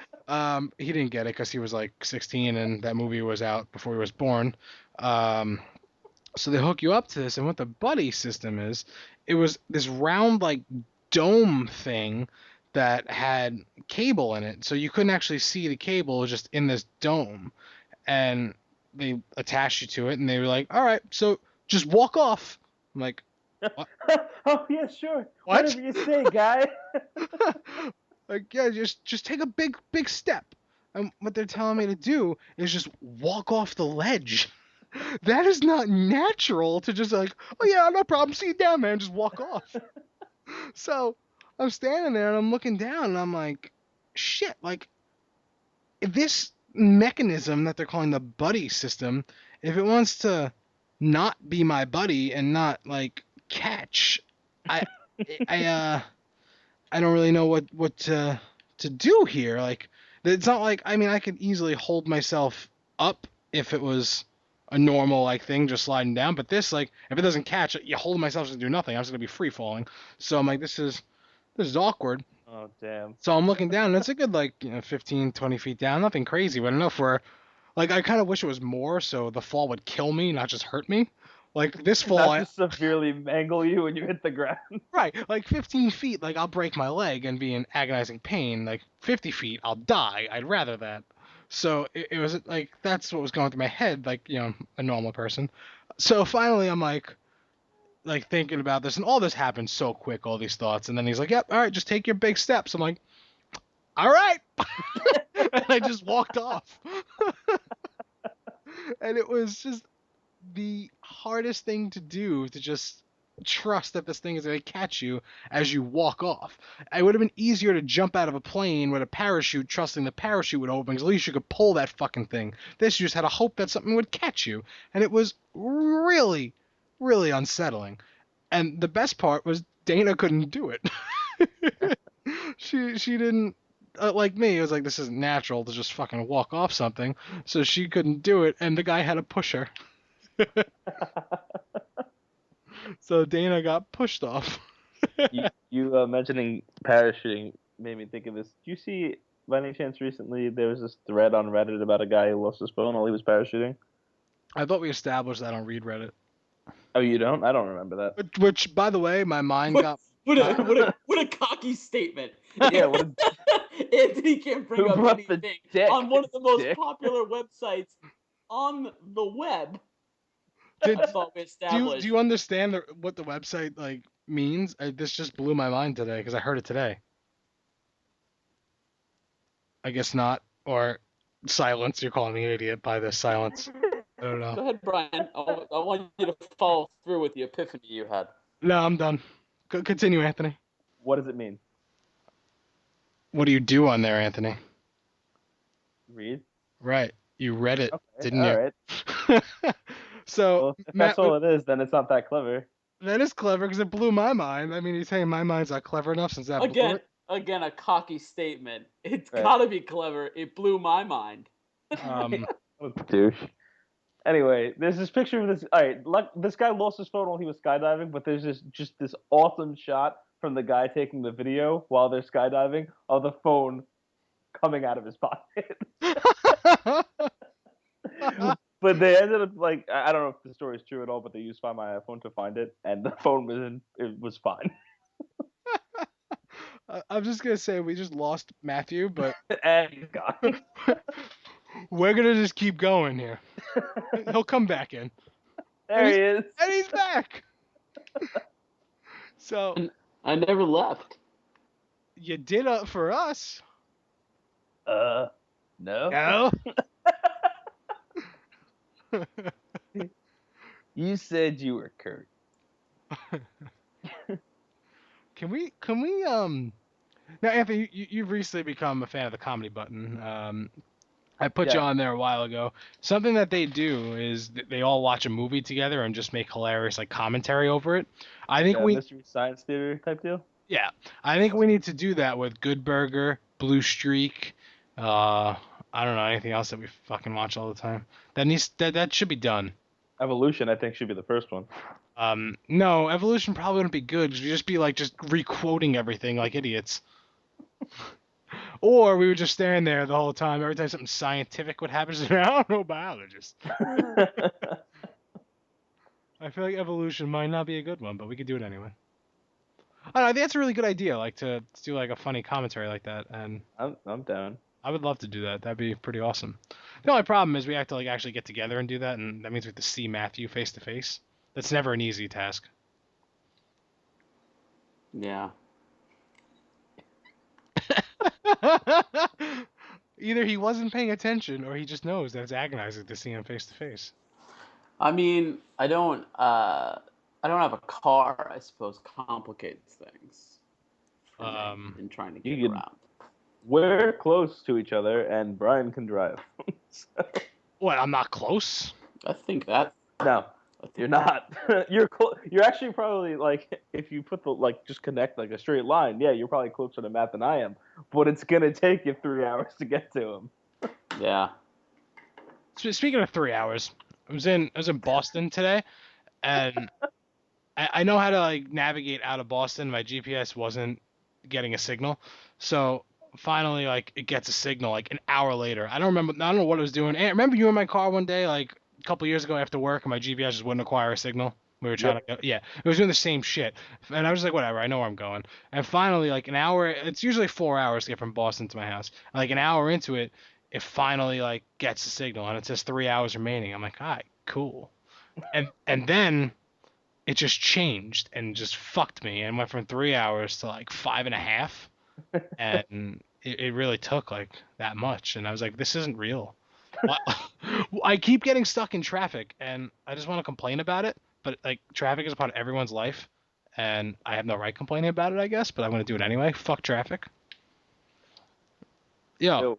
Speaker 2: He didn't get it because he was like 16 and that movie was out before he was born. So they hook you up to this, and what the buddy system is, it was this round like dome thing that had cable in it, so you couldn't actually see the cable, it was just in this dome, and they attached you to it, and they were like, all right, so just walk off. I'm like, what?
Speaker 1: Oh yeah, sure.
Speaker 2: What?
Speaker 1: Whatever you say, guy.
Speaker 2: Like, yeah, just take a big step. And what they're telling me to do is just walk off the ledge. That is not natural to just like, oh yeah, no problem, see you down, man, just walk off. So I'm standing there and I'm looking down and I'm like, shit, like this mechanism that they're calling the buddy system, if it wants to not be my buddy and not like catch, I don't really know what to do here. Like, it's not like, I mean, I could easily hold myself up if it was a normal like thing just sliding down, but this, like, if it doesn't catch, you hold myself to do nothing. I'm just gonna be free falling. So I'm like, this is awkward.
Speaker 1: Oh damn.
Speaker 2: So I'm looking down, and it's a good like 15, 20 feet down, nothing crazy, but enough where, like, I kind of wish it was more so the fall would kill me, not just hurt me. Like this fall,
Speaker 1: Not just severely mangle you when you hit the ground.
Speaker 2: right, like 15 feet, like I'll break my leg and be in agonizing pain. Like 50 feet, I'll die. I'd rather that. So it was like that's what was going through my head, like a normal person. So finally, I'm like thinking about this, and all this happened so quick, all these thoughts, and then he's like, "Yep, all right, just take your big steps." I'm like, "All right," and I just walked off. And it was just the hardest thing to do, to just trust that this thing is going to catch you as you walk off. It would have been easier to jump out of a plane with a parachute, trusting the parachute would open, because at least you could pull that fucking thing. This, you just had to hope that something would catch you, and it was really, really unsettling. And the best part was Dana couldn't do it. She didn't, like me, it was like, this isn't natural to just fucking walk off something, so she couldn't do it, and the guy had to push her. So Dana got pushed off.
Speaker 1: you mentioning parachuting made me think of this. Do you see, by any chance, recently there was this thread on Reddit about a guy who lost his phone while he was parachuting?
Speaker 2: I thought we established that on Read Reddit.
Speaker 1: Oh, you don't? I don't remember that.
Speaker 2: Which, by the way, my mind got.
Speaker 3: What a cocky statement.
Speaker 1: Yeah,
Speaker 3: Anthony can't bring
Speaker 1: Who
Speaker 3: up
Speaker 1: brought the
Speaker 3: anything
Speaker 1: dick?
Speaker 3: on one of the most
Speaker 1: Dick.
Speaker 3: popular websites on the web.
Speaker 2: Did,
Speaker 3: I thought we established.
Speaker 2: do you understand what the website like means? This just blew my mind today because I heard it today. I guess not, or silence. You're calling me an idiot by this silence. I don't
Speaker 3: Go
Speaker 2: know.
Speaker 3: ahead, Brian. I want you to follow through with the epiphany you had.
Speaker 2: No, I'm done. Continue, Anthony.
Speaker 1: What does it mean?
Speaker 2: What do you do on there, Anthony?
Speaker 1: Read?
Speaker 2: Right. You read it,
Speaker 1: Okay,
Speaker 2: didn't
Speaker 1: all
Speaker 2: you?
Speaker 1: right.
Speaker 2: So,
Speaker 1: Well, if
Speaker 2: Matt,
Speaker 1: that's all it is, then it's not that clever.
Speaker 2: that is clever because it blew my mind. I mean, you're saying my mind's not clever enough since that blew
Speaker 3: Again, a cocky statement. It's
Speaker 1: Right.
Speaker 3: gotta be clever. It blew my mind.
Speaker 2: it.
Speaker 1: What a douche. Anyway, there's this picture of this. All right, this guy lost his phone while he was skydiving, but there's just this awesome shot from the guy taking the video while they're skydiving of the phone coming out of his pocket. But they ended up like I don't know if the story is true at all, but they used Find My iPhone to find it, and the phone was in. It was fine.
Speaker 2: I'm just gonna say we just lost Matthew, but
Speaker 1: And he's gone.
Speaker 2: we're gonna just keep going here. He'll come back in,
Speaker 1: There he is.
Speaker 2: and he's back. So
Speaker 3: I never left.
Speaker 2: you did it for us.
Speaker 1: No.
Speaker 2: No.
Speaker 1: You said you were Kurt.
Speaker 2: Can we now, Anthony, you've recently become a fan of the Comedy Button. I put you
Speaker 1: Yeah.
Speaker 2: on there a while ago. Something that they do is they all watch a movie together and just make hilarious like commentary over it. I think
Speaker 1: Mystery Science Theater type deal.
Speaker 2: Yeah, I think we need to do that with Good Burger, Blue Streak. I don't know anything else that we fucking watch all the time. That should be done.
Speaker 1: Evolution, I think, should be the first one.
Speaker 2: No, Evolution probably wouldn't be good. We'd just be like just re-quoting everything like idiots. Or we were just staring there the whole time. Every time something scientific would happen, just, I don't know, biologist. I feel like Evolution might not be a good one, but we could do it anyway. I don't know, I think that's a really good idea, like to do like a funny commentary like that, and
Speaker 1: I'm down.
Speaker 2: I would love to do that. That'd be pretty awesome. The only problem is we have to like actually get together and do that, and that means we have to see Matthew face to face. That's never an easy task.
Speaker 3: Yeah.
Speaker 2: Either he wasn't paying attention, or he just knows that it's agonizing to see him face to face.
Speaker 3: I mean, I don't have a car. I suppose complicates things. In trying to get
Speaker 1: you could-
Speaker 3: around.
Speaker 1: We're close to each other, and Brian can drive. So,
Speaker 2: What? I'm not close.
Speaker 3: I think that.
Speaker 1: no, you're not. You're you're actually probably like if you put the like just connect like a straight line. Yeah, you're probably closer to Matt than I am. But it's gonna take you 3 hours to get to him.
Speaker 3: Yeah.
Speaker 2: Speaking of 3 hours, I was in Boston today, and I know how to like navigate out of Boston. My GPS wasn't getting a signal, so finally like it gets a signal like an hour later. I don't know what I was doing. And remember you were in my car one day like a couple years ago after work, and my GPS just wouldn't acquire a signal. We were trying to go, yeah, it was doing the same shit, and I was just like, whatever, I know where I'm going. And finally, like an hour, it's usually 4 hours to get from Boston to my house. Like an hour into it, it finally like gets the signal, and it says 3 hours remaining. I'm like, all right, cool. And then it just changed and just fucked me and went from 3 hours to like 5.5, and it really took like that much. And I was like, this isn't real. I keep getting stuck in traffic, and I just want to complain about it. But like traffic is a part of everyone's life, and I have no right complaining about it, I guess. But I'm gonna do it anyway. Fuck traffic. Yo,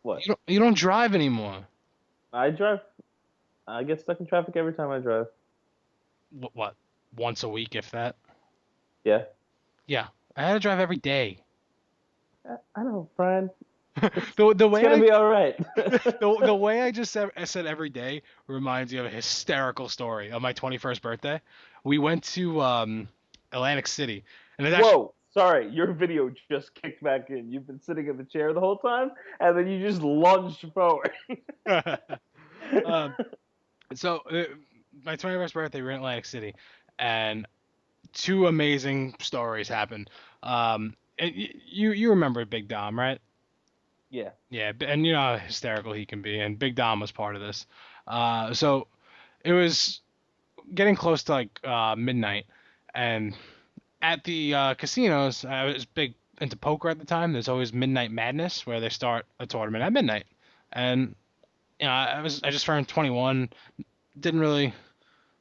Speaker 1: What?
Speaker 2: you don't drive anymore.
Speaker 1: I drive. I get stuck in traffic every time I drive.
Speaker 2: What? Once a week, if that?
Speaker 1: Yeah.
Speaker 2: Yeah, I had to drive every day.
Speaker 1: I know, Brian.
Speaker 2: The way
Speaker 1: It's gonna be all right.
Speaker 2: the way I said every day reminds me of a hysterical story. On my 21st birthday, we went to Atlantic City, and
Speaker 1: Whoa, sorry, your video just kicked back in. You've been sitting in the chair the whole time, and then you just lunged forward.
Speaker 2: So my 21st birthday, we were in Atlantic City, and two amazing stories happened. And you remember Big Dom, right?
Speaker 1: Yeah.
Speaker 2: Yeah, and you know how hysterical he can be, and Big Dom was part of this. So it was getting close to like midnight, and at the casinos, I was big into poker at the time. There's always Midnight Madness, where they start a tournament at midnight, and you know I just turned 21, didn't really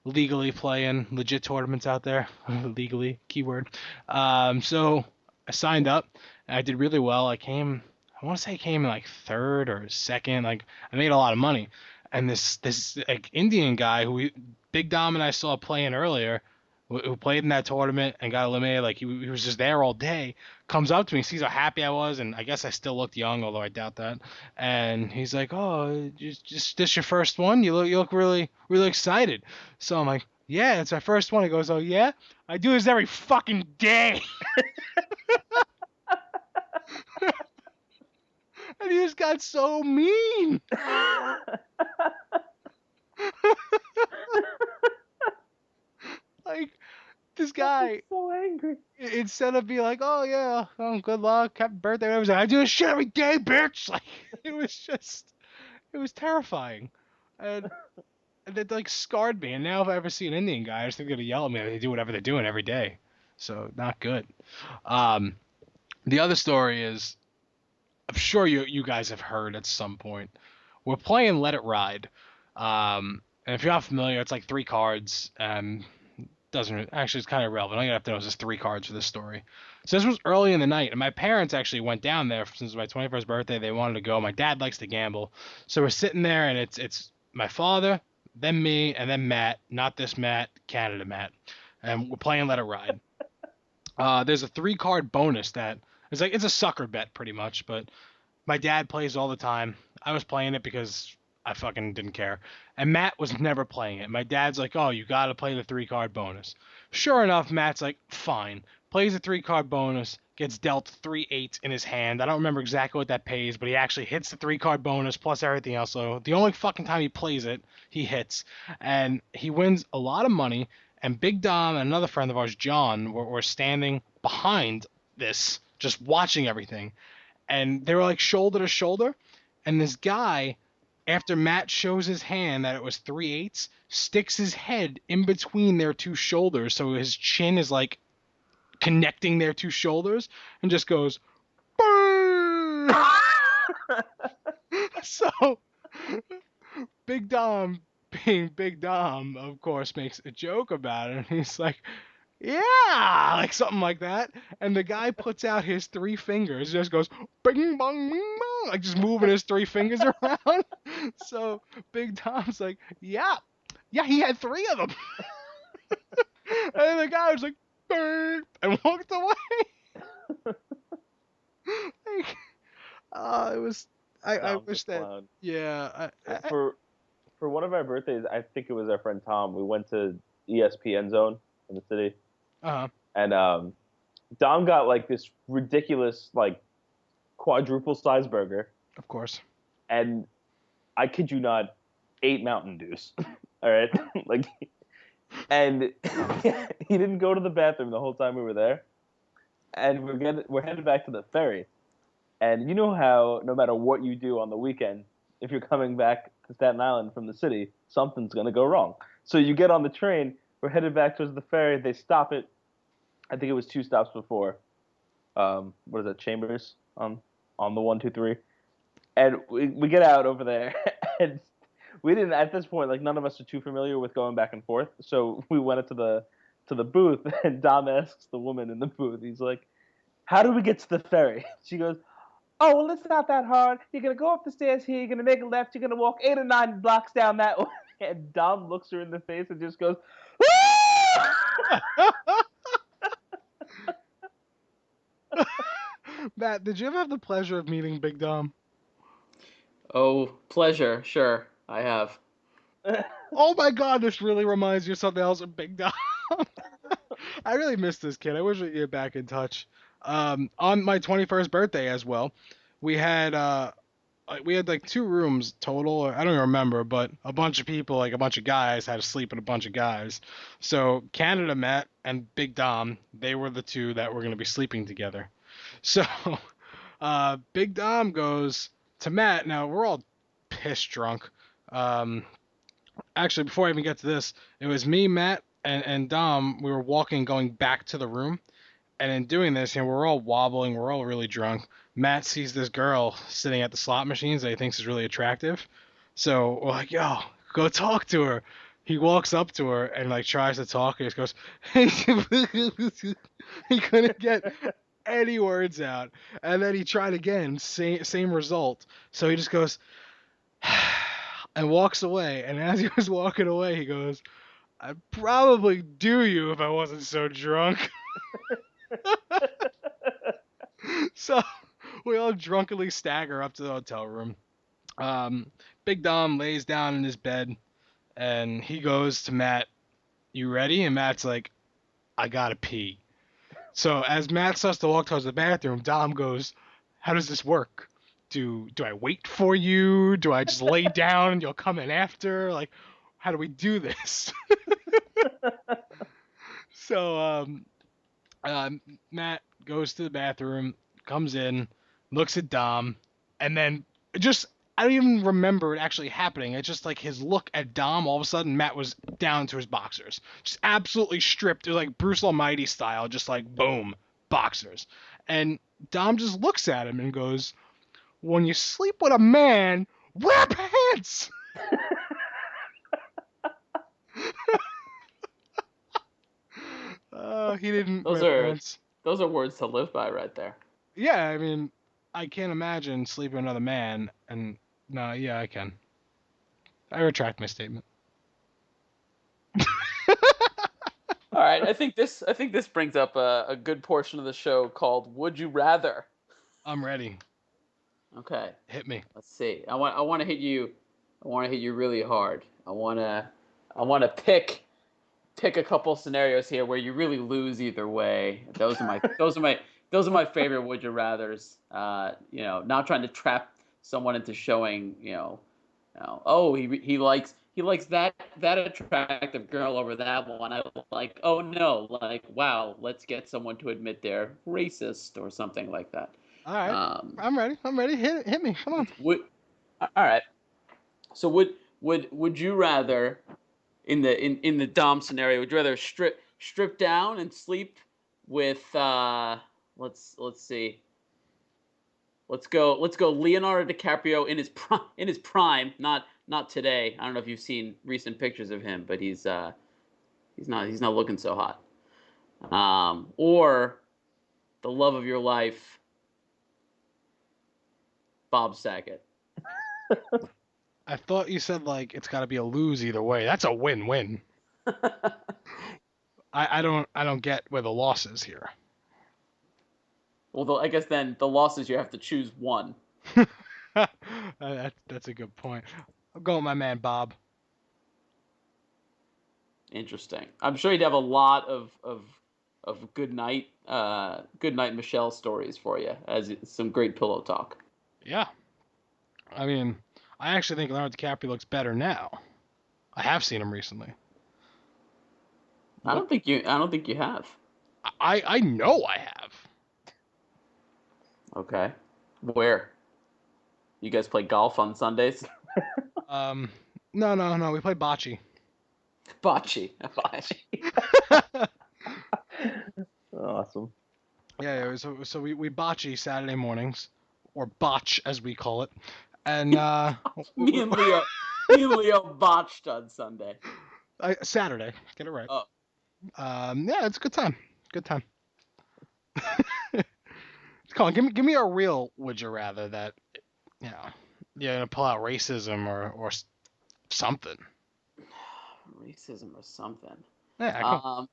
Speaker 2: legally play in legit tournaments out there, legally keyword. So I signed up, and I did really well. I want to say I came in like third or second. Like I made a lot of money, and this like Indian guy who Big Dom and I saw playing earlier, who played in that tournament and got eliminated. Like he was just there all day. Comes up to me, sees how happy I was, and I guess I still looked young, although I doubt that. And he's like, "Oh, just this your first one? You look really excited." So I'm like, "Yeah, it's my first one." He goes, "Oh yeah, I do this every fucking day." And he just got so mean. Like, this guy,
Speaker 1: so angry.
Speaker 2: instead of being like, oh yeah, good luck, happy birthday, I was like, I do this shit every day, bitch. Like, it was terrifying, and that like scarred me. And now if I ever see an Indian guy, I just think they're gonna yell at me. They do whatever they're doing every day, so not good. The other story is, I'm sure you guys have heard at some point. We're playing Let It Ride, and if you're not familiar, it's like 3 cards. Doesn't actually, it's kind of irrelevant. All you have to know is there's 3 cards for this story. So this was early in the night, and my parents actually went down there since my 21st birthday. They wanted to go. My dad likes to gamble, so we're sitting there, and it's my father, then me, and then Matt. Not this Matt, Canada Matt, and we're playing Let It Ride. There's a 3-card bonus that is like, it's a sucker bet pretty much, but my dad plays all the time. I was playing it because I fucking didn't care. And Matt was never playing it. My dad's like, oh, you got to play the 3-card bonus. Sure enough, Matt's like, fine. Plays the 3-card bonus, gets dealt 3 8s in his hand. I don't remember exactly what that pays, but he actually hits the 3-card bonus plus everything else. So the only fucking time he plays it, he hits. And he wins a lot of money. And Big Dom and another friend of ours, John, were standing behind this, just watching everything. And they were like shoulder to shoulder. And this guy, after Matt shows his hand that it was 3 8s, sticks his head in between their 2 shoulders, so his chin is like connecting their 2 shoulders, and just goes, burn! So Big Dom, being Big Dom, of course, makes a joke about it, and he's like, yeah, like something like that. And the guy puts out his 3 fingers, just goes bing bong bing bong, like just moving his 3 fingers around. So Big Tom's like, yeah, he had 3 of them. And the guy was like, burn, and walked away. Like, it was. I wish that.
Speaker 1: Clown.
Speaker 2: Yeah.
Speaker 1: For one of our birthdays, I think it was our friend Tom. We went to ESPN Zone in the city.
Speaker 2: Uh-huh.
Speaker 1: And Dom got like this ridiculous like quadruple size burger,
Speaker 2: Of course.
Speaker 1: and I kid you not, 8 Mountain Dews. All right, like, and he didn't go to the bathroom the whole time we were there, and we're headed back to the ferry, and you know how no matter what you do on the weekend, if you're coming back to Staten Island from the city, something's gonna go wrong. So you get on the train. We're headed back towards the ferry. They stop it. I think it was 2 stops before. What is that? Chambers on the 123. And we get out over there, and we didn't at this point. Like none of us are too familiar with going back and forth. So we went up to the booth, and Dom asks the woman in the booth. He's like, "How do we get to the ferry?" She goes, "Oh well, it's not that hard. You're gonna go up the stairs here. You're gonna make a left. You're gonna walk 8 or 9 blocks down that way." And Dom looks her in the face and just goes,
Speaker 2: Matt, did you ever have the pleasure of meeting Big Dom?
Speaker 3: Oh, pleasure. Sure, I have.
Speaker 2: Oh my God, this really reminds you of something else with Big Dom. I really miss this kid. I wish we'd get back in touch. On my 21st birthday as well, we had like 2 rooms total. I don't even remember, but a bunch of people, like a bunch of guys, had to sleep with a bunch of guys. So Canada Matt and Big Dom, they were the 2 that were going to be sleeping together. So Big Dom goes to Matt. Now we're all piss drunk. Actually, before I even get to this, it was me, Matt, and Dom. We were walking, going back to the room, and in doing this, we're all wobbling. We're all really drunk. Matt sees this girl sitting at the slot machines that he thinks is really attractive. So we're like, yo, go talk to her. He walks up to her and like tries to talk. And he just goes, he couldn't get any words out. And then he tried again, same result. So he just goes and walks away. And as he was walking away, he goes, I'd probably do you if I wasn't so drunk. So we all drunkenly stagger up to the hotel room. Big Dom lays down in his bed, and he goes to Matt, you ready? And Matt's like, I gotta pee. So as Matt starts to walk towards the bathroom, Dom goes, how does this work? Do I wait for you? Do I just lay down and you'll come in after? Like, how do we do this? So Matt goes to the bathroom, comes in, looks at Dom, and then just I don't even remember it actually happening. It's just like his look at Dom. All of a sudden, Matt was down to his boxers, just absolutely stripped. It was like Bruce Almighty style, just like boom, boxers. And Dom just looks at him and goes, "When you sleep with a man, wear pants." He didn't wear pants.
Speaker 3: Those are words to live by right there.
Speaker 2: Yeah, I mean, I can't imagine sleeping with another man, and no, yeah, I can. I retract my statement.
Speaker 3: All right, I think this brings up a good portion of the show called "Would You Rather."
Speaker 2: I'm ready.
Speaker 3: Okay.
Speaker 2: Hit me.
Speaker 3: Let's see. I want to hit you. I want to hit you really hard. I want to pick a couple scenarios here where you really lose either way. Those are my favorite would you rathers. Not trying to trap someone into showing, oh, he likes that attractive girl over that one. I like, oh no, like, wow, let's get someone to admit they're racist or something like that.
Speaker 2: All right. I'm ready. Hit me. Come on.
Speaker 3: All right. So would you rather in the Dom scenario, would you rather strip down and sleep with let's see. Let's go Leonardo DiCaprio in his prime, not today. I don't know if you've seen recent pictures of him, but he's not looking so hot. Or the love of your life, Bob Saget.
Speaker 2: I thought you said like it's got to be a lose either way. That's a win-win. I don't get where the loss is here.
Speaker 3: Well, I guess then the loss is you have to choose one.
Speaker 2: That's a good point. I'm going with my man Bob.
Speaker 3: Interesting. I'm sure he'd have a lot of good night Michelle stories for you, as some great pillow talk.
Speaker 2: Yeah. I mean, I actually think Leonardo DiCaprio looks better now. I have seen him recently.
Speaker 3: I don't think you have.
Speaker 2: I know I have.
Speaker 3: Okay. Where? You guys play golf on Sundays?
Speaker 2: No. We play bocce.
Speaker 3: Bocce.
Speaker 1: Awesome.
Speaker 2: Yeah. So we bocce Saturday mornings, or botch as we call it, and
Speaker 3: me and Leo botched on Sunday.
Speaker 2: Saturday. Get it right.
Speaker 3: Oh.
Speaker 2: Yeah, it's a good time. Good time. Come on, give me a real would you rather that, you're gonna pull out racism or something.
Speaker 3: Racism or something.
Speaker 2: Yeah.
Speaker 3: All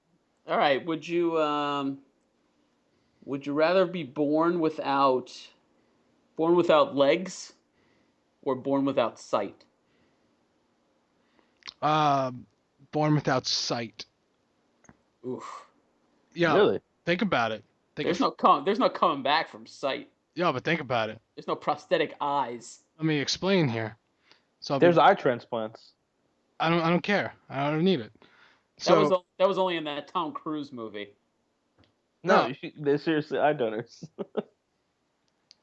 Speaker 3: right. Would you rather be born without legs or born without sight?
Speaker 2: Born without sight.
Speaker 3: Oof.
Speaker 2: Yeah.
Speaker 1: Really?
Speaker 2: Think about it.
Speaker 3: There's no coming back from sight.
Speaker 2: Yeah, but think about it.
Speaker 3: There's no prosthetic eyes.
Speaker 2: Let me explain here. So
Speaker 1: There's eye transplants.
Speaker 2: I don't care. I don't need it. So
Speaker 3: that was only in that Tom Cruise movie.
Speaker 1: No, they're seriously eye donors.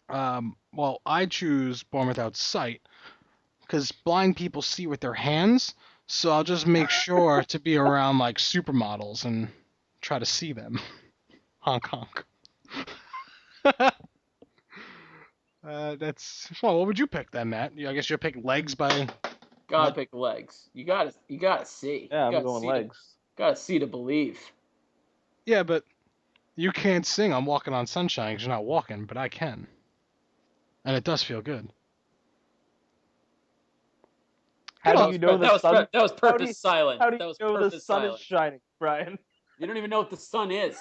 Speaker 2: Well, I choose born without sight because blind people see with their hands. So I'll just make sure to be around like supermodels and try to see them. Honk honk. Well, what would you pick then, Matt? I guess you'll pick legs by.
Speaker 3: Gotta pick legs. You gotta see.
Speaker 1: Yeah, I'm going legs.
Speaker 3: Gotta see to believe.
Speaker 2: Yeah, but you can't sing "I'm Walking on Sunshine" because you're not walking, but I can, and it does feel good.
Speaker 1: How do you know the sun?
Speaker 3: That was purpose silent.
Speaker 1: How do you know the sun is shining, Brian?
Speaker 3: You don't even know what the sun is.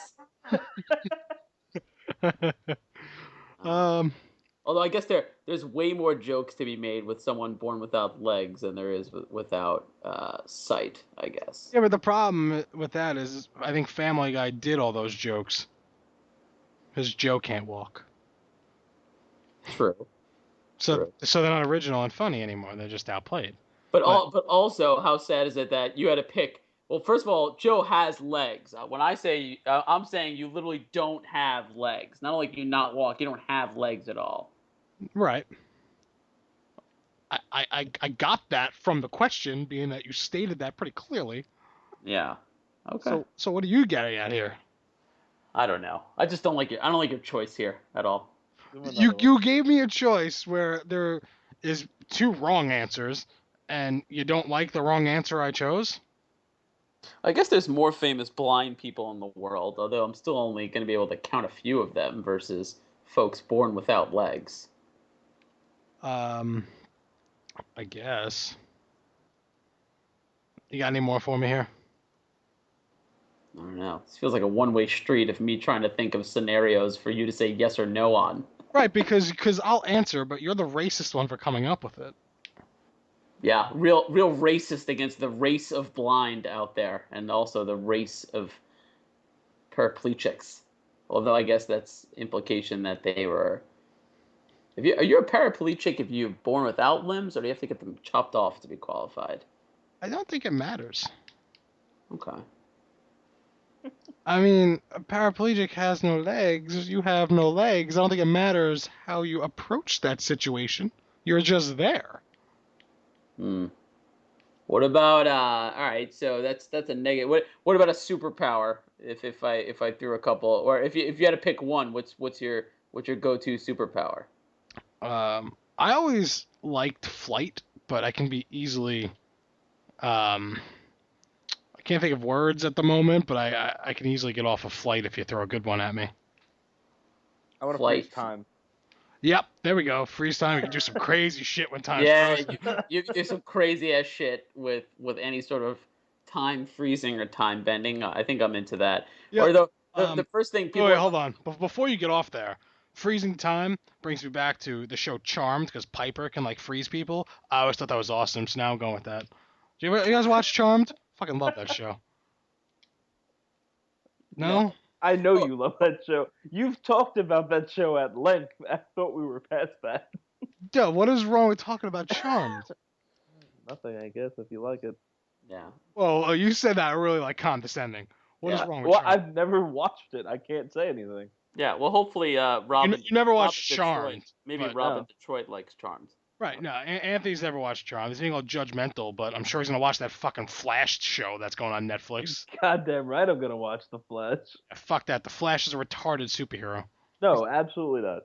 Speaker 3: Although I guess there's way more jokes to be made with someone born without legs than there is without sight, I guess.
Speaker 2: Yeah, but the problem with that is I think Family Guy did all those jokes. Because Joe can't walk.
Speaker 3: True.
Speaker 2: So they're not original and funny anymore. They're just outplayed.
Speaker 3: But also, how sad is it that you had to pick? Well, first of all, Joe has legs. When I say, I'm saying you literally don't have legs. Not only can you not walk, you don't have legs at all.
Speaker 2: Right. I got that from the question, being that you stated that pretty clearly.
Speaker 3: Yeah. Okay.
Speaker 2: So what are you getting at here?
Speaker 3: I don't know. I just don't like it. I don't like your choice here at all.
Speaker 2: You gave me a choice where there is 2 wrong answers, and you don't like the wrong answer I chose?
Speaker 3: I guess there's more famous blind people in the world, although I'm still only going to be able to count a few of them versus folks born without legs.
Speaker 2: I guess. You got any more for me here?
Speaker 3: I don't know. This feels like a one-way street of me trying to think of scenarios for you to say yes or no on.
Speaker 2: Right, because I'll answer, but you're the racist one for coming up with it.
Speaker 3: Yeah, real racist against the race of blind out there, and also the race of paraplegics. Although I guess that's implication that they were. Are you a paraplegic if you're born without limbs, or do you have to get them chopped off to be qualified?
Speaker 2: I don't think it matters.
Speaker 3: Okay.
Speaker 2: I mean, a paraplegic has no legs. You have no legs. I don't think it matters how you approach that situation. You're just there.
Speaker 3: What about all right, so that's a negative. What about a superpower? If I threw a couple, or if you had to pick one, what's your go-to superpower?
Speaker 2: I always liked flight, but I can be easily I can't think of words at the moment, but I can easily get off a flight if you throw a good one at me.
Speaker 1: I want to freeze time.
Speaker 2: Yep, there we go. Freeze time. You can do some crazy shit when time's
Speaker 3: frozen. You can do some crazy ass shit with any sort of time freezing or time bending. I think I'm into that. Yep. Or the first thing people.
Speaker 2: Wait, hold on. Before you get off there, freezing time brings me back to the show Charmed, because Piper can like freeze people. I always thought that was awesome, so now I'm going with that. Do you guys watch Charmed? Fucking love that show. No?
Speaker 1: I know you love that show. You've talked about that show at length. I thought we were past that.
Speaker 2: Duh, what is wrong with talking about Charmed?
Speaker 1: Nothing, I guess, if you like it.
Speaker 3: Yeah.
Speaker 2: Well, you said that really like condescending. What is wrong with Charmed?
Speaker 1: Well, I've never watched it. I can't say anything.
Speaker 3: Yeah, well, hopefully, Robin.
Speaker 2: You never watched Charmed.
Speaker 3: Maybe Robin Detroit likes Charmed.
Speaker 2: Right, no, Anthony's never watched Charmed. He's being all judgmental, but I'm sure he's gonna watch that fucking Flash show that's going on Netflix.
Speaker 1: Goddamn right I'm gonna watch The Flash.
Speaker 2: Fuck that, The Flash is a retarded superhero.
Speaker 1: No, absolutely not.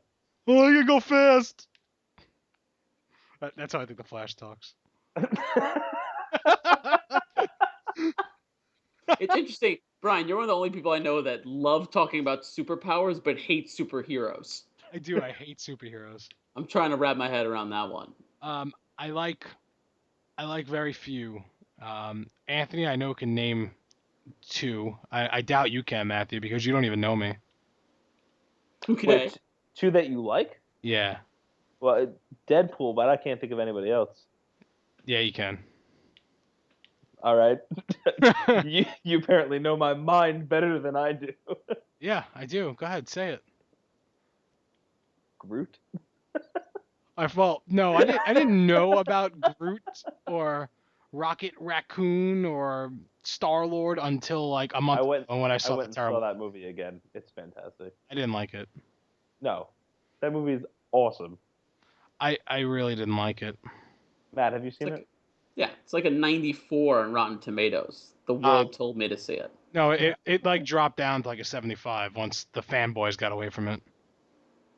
Speaker 2: Oh, I can go fast! That's how I think The Flash talks.
Speaker 3: It's interesting, Brian, you're one of the only people I know that love talking about superpowers but hate superheroes.
Speaker 2: I do, I hate superheroes.
Speaker 3: I'm trying to wrap my head around that one.
Speaker 2: I like very few. Anthony, I know can name 2. I doubt you can, Matthew, because you don't even know me.
Speaker 3: Okay.
Speaker 1: Wait, 2 that you like?
Speaker 2: Yeah.
Speaker 1: Well, Deadpool, but I can't think of anybody else.
Speaker 2: Yeah, you can.
Speaker 1: All right. you apparently know my mind better than I do.
Speaker 2: Yeah, I do. Go ahead, say it.
Speaker 1: Groot?
Speaker 2: No, I didn't know about Groot or Rocket Raccoon or Star-Lord until like a month ago when I saw
Speaker 1: that movie again. It's fantastic.
Speaker 2: I didn't like it.
Speaker 1: No. That movie is awesome.
Speaker 2: I really didn't like it.
Speaker 1: Matt, have you seen it?
Speaker 3: Yeah, it's like a 94 on Rotten Tomatoes. The world told me to see it.
Speaker 2: No, it like dropped down to like a 75 once the fanboys got away from it.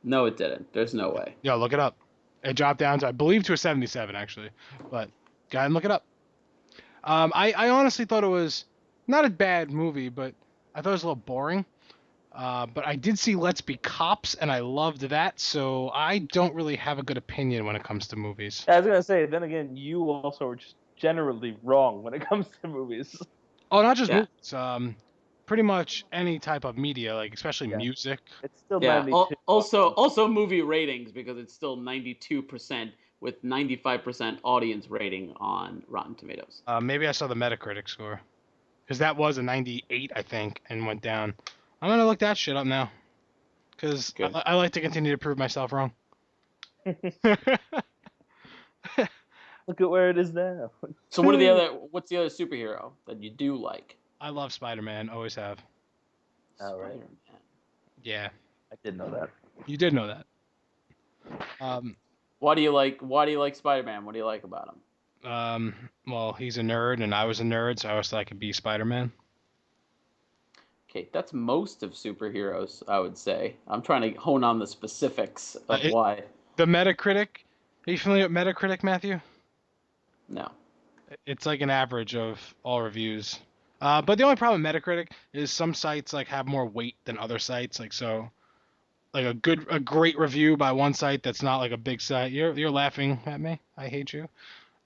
Speaker 3: No, it didn't. There's no way.
Speaker 2: Yeah, look it up. It dropped down to, I believe, to a 77 actually, but go ahead and look it up. I honestly thought it was not a bad movie, but I thought it was a little boring. But I did see Let's Be Cops, and I loved that, so I don't really have a good opinion when it comes to movies.
Speaker 1: I was going to say, then again, you also are just generally wrong when it comes to movies.
Speaker 2: Oh, not just movies. Pretty much any type of media, like especially music.
Speaker 1: It's still 92.
Speaker 3: Also movie ratings, because it's still 92% with 95% audience rating on Rotten Tomatoes.
Speaker 2: Maybe I saw the Metacritic score, because that was a 98, I think, and went down. I'm gonna look that shit up now, because I like to continue to prove myself wrong.
Speaker 1: Look at where it is now.
Speaker 3: So what's the other superhero that you do like?
Speaker 2: I love Spider-Man. Always have.
Speaker 1: All right.
Speaker 3: Spider-Man.
Speaker 2: Yeah,
Speaker 1: I didn't know that.
Speaker 2: you did know that.
Speaker 3: Why do you like Spider-Man? What do you like about him?
Speaker 2: Well, he's a nerd, and I was a nerd, so I always thought I could be Spider-Man.
Speaker 3: Okay, that's most of superheroes, I would say. I'm trying to hone on the specifics of
Speaker 2: it-
Speaker 3: why.
Speaker 2: The Metacritic. Are you familiar with Metacritic, Matthew?
Speaker 3: No.
Speaker 2: It's like an average of all reviews. But the only problem with Metacritic is some sites like have more weight than other sites. Like so, like a great review by one site that's not like a big site. You're laughing at me. I hate you.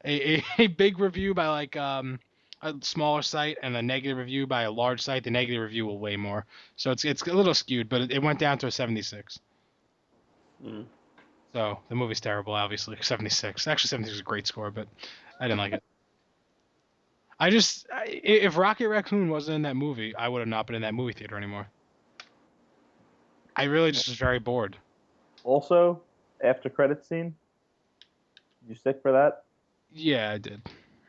Speaker 2: A big review by like a smaller site and a negative review by a large site. The negative review will weigh more. So it's a little skewed, but it went down to a 76.
Speaker 3: Mm.
Speaker 2: So the movie's terrible, obviously. 76. Actually, 76 is a great score, but I didn't like it. If Rocket Raccoon wasn't in that movie, I would have not been in that movie theater anymore. I really just was very bored.
Speaker 1: Also, after credit scene, did you stick for that?
Speaker 2: Yeah, I did.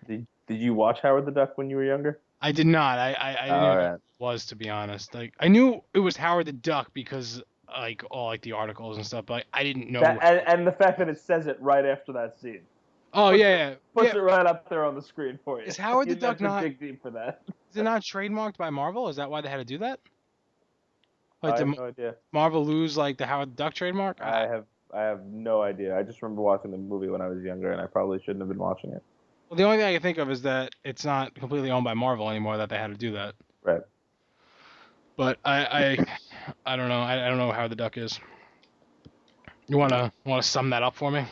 Speaker 1: Did you watch Howard the Duck when you were younger?
Speaker 2: I did not. I didn't know
Speaker 1: Alright.
Speaker 2: what it was, to be honest. Like I knew it was Howard the Duck because like all like the articles and stuff, but I didn't know.
Speaker 1: And the fact that it says it right after that scene.
Speaker 2: Oh yeah.
Speaker 1: Puts it right up there on the screen for you.
Speaker 2: Is Howard the
Speaker 1: You
Speaker 2: Duck
Speaker 1: never
Speaker 2: not?
Speaker 1: dig deep for that?
Speaker 2: Is it not trademarked by Marvel? Is that why they had to do that? Like
Speaker 1: I have
Speaker 2: did
Speaker 1: no idea.
Speaker 2: Marvel lose like the Howard the Duck trademark?
Speaker 1: I have no idea. I just remember watching the movie when I was younger, and I probably shouldn't have been watching it.
Speaker 2: Well, the only thing I can think of is that it's not completely owned by Marvel anymore. That they had to do that.
Speaker 1: Right.
Speaker 2: But I don't know. I don't know how Howard the Duck is. You wanna sum that up for me?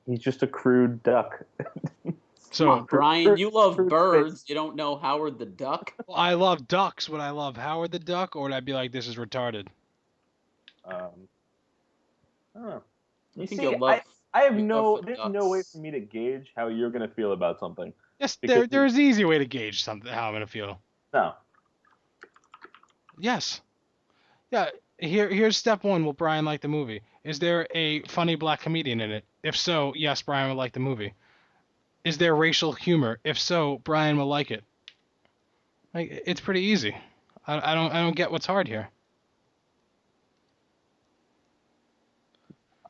Speaker 1: He's just a crude duck.
Speaker 2: So
Speaker 3: Come on, Brian, you love
Speaker 1: Fruit
Speaker 3: birds.
Speaker 1: space.
Speaker 3: You don't know Howard the Duck?
Speaker 2: well, I love ducks. Would I love Howard the Duck, or would I be like, this is retarded?
Speaker 1: I don't know.
Speaker 3: I think
Speaker 1: see,
Speaker 3: you'll love.
Speaker 1: I have
Speaker 3: you'll
Speaker 1: no.
Speaker 3: love for
Speaker 1: There's no way
Speaker 3: ducks.
Speaker 1: for me to gauge how you're gonna feel about something.
Speaker 2: Yes,
Speaker 1: Because
Speaker 2: there's an easy way to gauge something how I'm gonna feel.
Speaker 1: No.
Speaker 2: Yes. Yeah. Here's step one. Will Brian like the movie? Is there a funny black comedian in it? If so, yes, Brian will like the movie. Is there racial humor? If so, Brian will like it. Like it's pretty easy. I don't get what's hard here.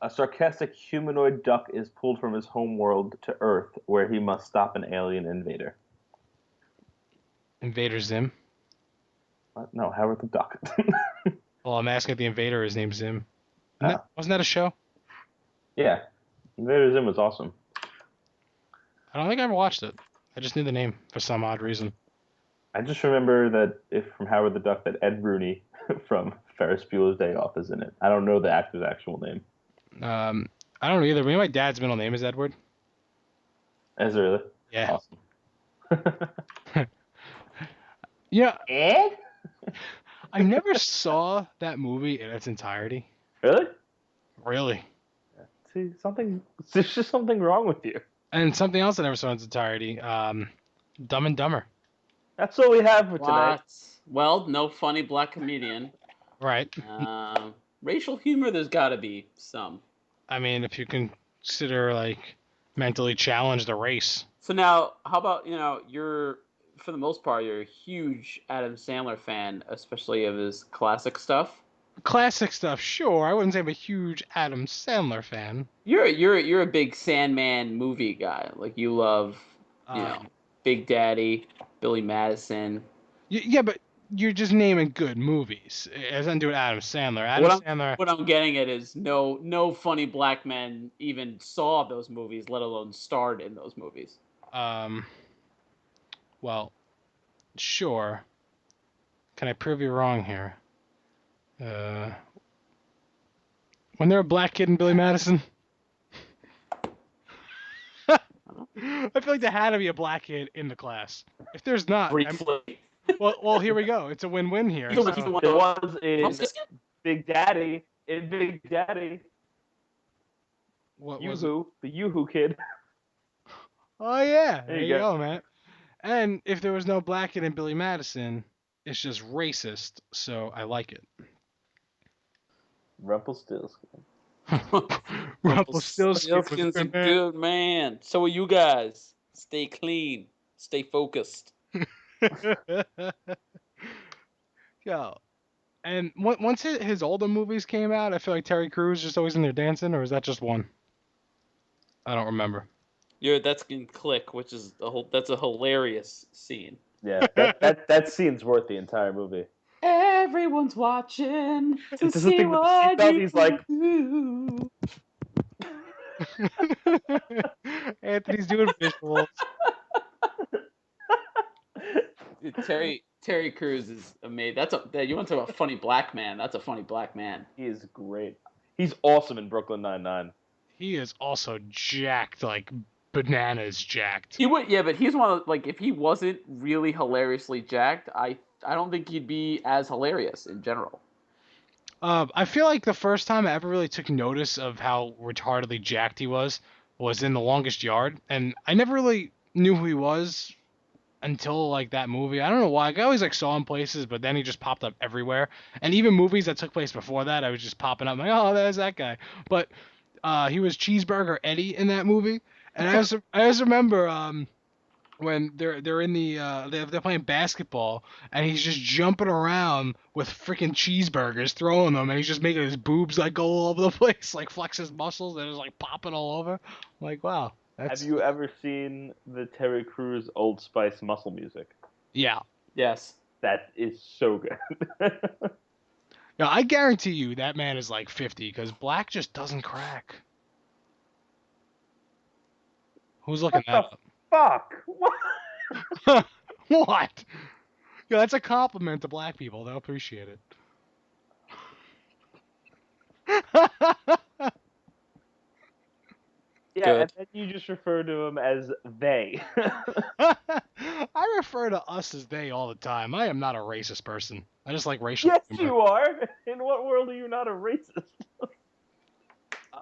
Speaker 1: A sarcastic humanoid duck is pulled from his home world to Earth, where he must stop an alien invader.
Speaker 2: Invader Zim.
Speaker 1: What? No, Howard the Duck.
Speaker 2: Well, I'm asking if the invader is named Zim.
Speaker 1: Oh.
Speaker 2: Wasn't that a show?
Speaker 1: Yeah, Invader Zim was awesome.
Speaker 2: I don't think I ever watched it. I just knew the name for some odd reason.
Speaker 1: I just remember that from Howard the Duck that Ed Rooney from Ferris Bueller's Day Off is in it. I don't know the actor's actual name.
Speaker 2: I don't know either. Maybe my dad's middle name is Edward.
Speaker 1: Is it really?
Speaker 2: Yeah.
Speaker 1: Awesome.
Speaker 2: Yeah.
Speaker 1: Ed?
Speaker 2: I never saw that movie in its entirety.
Speaker 1: Really?
Speaker 2: Really.
Speaker 1: See, there's just something wrong with you.
Speaker 2: And something else I never saw in its entirety. Dumb and Dumber.
Speaker 1: That's what we have for
Speaker 3: What? Well, no funny black comedian.
Speaker 2: Right.
Speaker 3: Racial humor, there's got to be some.
Speaker 2: I mean, if you consider like mentally challenged a race.
Speaker 3: So now, how about you're for the most part you're a huge Adam Sandler fan, especially of his classic stuff.
Speaker 2: Classic stuff, sure. I wouldn't say I'm a huge Adam Sandler fan.
Speaker 3: You're a big Sandman movie guy. Like you love, Big Daddy, Billy Madison.
Speaker 2: Yeah, but you're just naming good movies. It has nothing to do with Adam Sandler. Sandler.
Speaker 3: What I'm getting at is no funny black men even saw those movies, let alone starred in those movies.
Speaker 2: Well, sure. Can I prove you wrong here? When there a black kid in Billy Madison? I feel like there had to be a black kid in the class. If there's not,
Speaker 3: Briefly.
Speaker 2: well, here we go. It's a win-win here.
Speaker 3: He's the
Speaker 2: So-
Speaker 3: one-
Speaker 1: There was in
Speaker 3: Francisco?
Speaker 1: Big Daddy. In Big Daddy,
Speaker 2: What was it?
Speaker 1: Yoo-hoo, the Yoo-hoo kid.
Speaker 2: Oh yeah, there
Speaker 1: There
Speaker 2: you
Speaker 1: you
Speaker 2: go, man. And if there was no black kid in Billy Madison, it's just racist, so I like it.
Speaker 1: Rumpelstiltskin.
Speaker 2: Rumpelstiltskin
Speaker 3: Rumpelstiltskin's a good man. So are you guys. Stay clean. Stay focused.
Speaker 2: Yo, and once his older movies came out, I feel like Terry Crews just always in there dancing, or is that just one? I don't remember.
Speaker 3: That's in Click, which is that's a hilarious scene.
Speaker 1: Yeah, that scene's worth the entire movie.
Speaker 3: Everyone's watching to
Speaker 1: Does the
Speaker 3: see
Speaker 1: thing with the
Speaker 3: what
Speaker 1: seatbelt,
Speaker 3: you
Speaker 1: he's like-
Speaker 3: do.
Speaker 2: Anthony's doing visuals.
Speaker 3: Dude, Terry Crews is amazing. You want to talk about funny black man? That's a funny black man.
Speaker 1: He is great. He's awesome in Brooklyn Nine-Nine.
Speaker 2: He is also jacked, like bananas jacked.
Speaker 3: He would, yeah, but he's one of like if he wasn't really hilariously jacked, I don't think he'd be as hilarious in general.
Speaker 2: I feel like the first time I ever really took notice of how retardedly jacked he was in The Longest Yard, and I never really knew who he was until like that movie. I don't know why. I always like saw him places, but then he just popped up everywhere. And even movies that took place before that, I was just popping up like, oh, there's that guy. But he was Cheeseburger Eddie in that movie, and I just remember when they're in the they're playing basketball and he's just jumping around with freaking cheeseburgers, throwing them, and he's just making his boobs like go all over the place, like flex his muscles, and it's like popping all over. I'm like, wow.
Speaker 1: Have you ever seen the Terry Crews Old Spice muscle music?
Speaker 2: Yeah.
Speaker 3: Yes.
Speaker 1: That is so good.
Speaker 2: Yeah, I guarantee you that man is like 50 because black just doesn't crack. Who's looking
Speaker 1: What
Speaker 2: that
Speaker 1: Fuck! What?
Speaker 2: up? What? Yeah, that's a compliment to black people. They'll appreciate it.
Speaker 1: Yeah,
Speaker 3: Good.
Speaker 1: and then you just refer to them as they.
Speaker 2: I refer to us as they all the time. I am not a racist person. I just like racial
Speaker 1: Yes,
Speaker 2: humor.
Speaker 1: you are. In what world are you not a racist?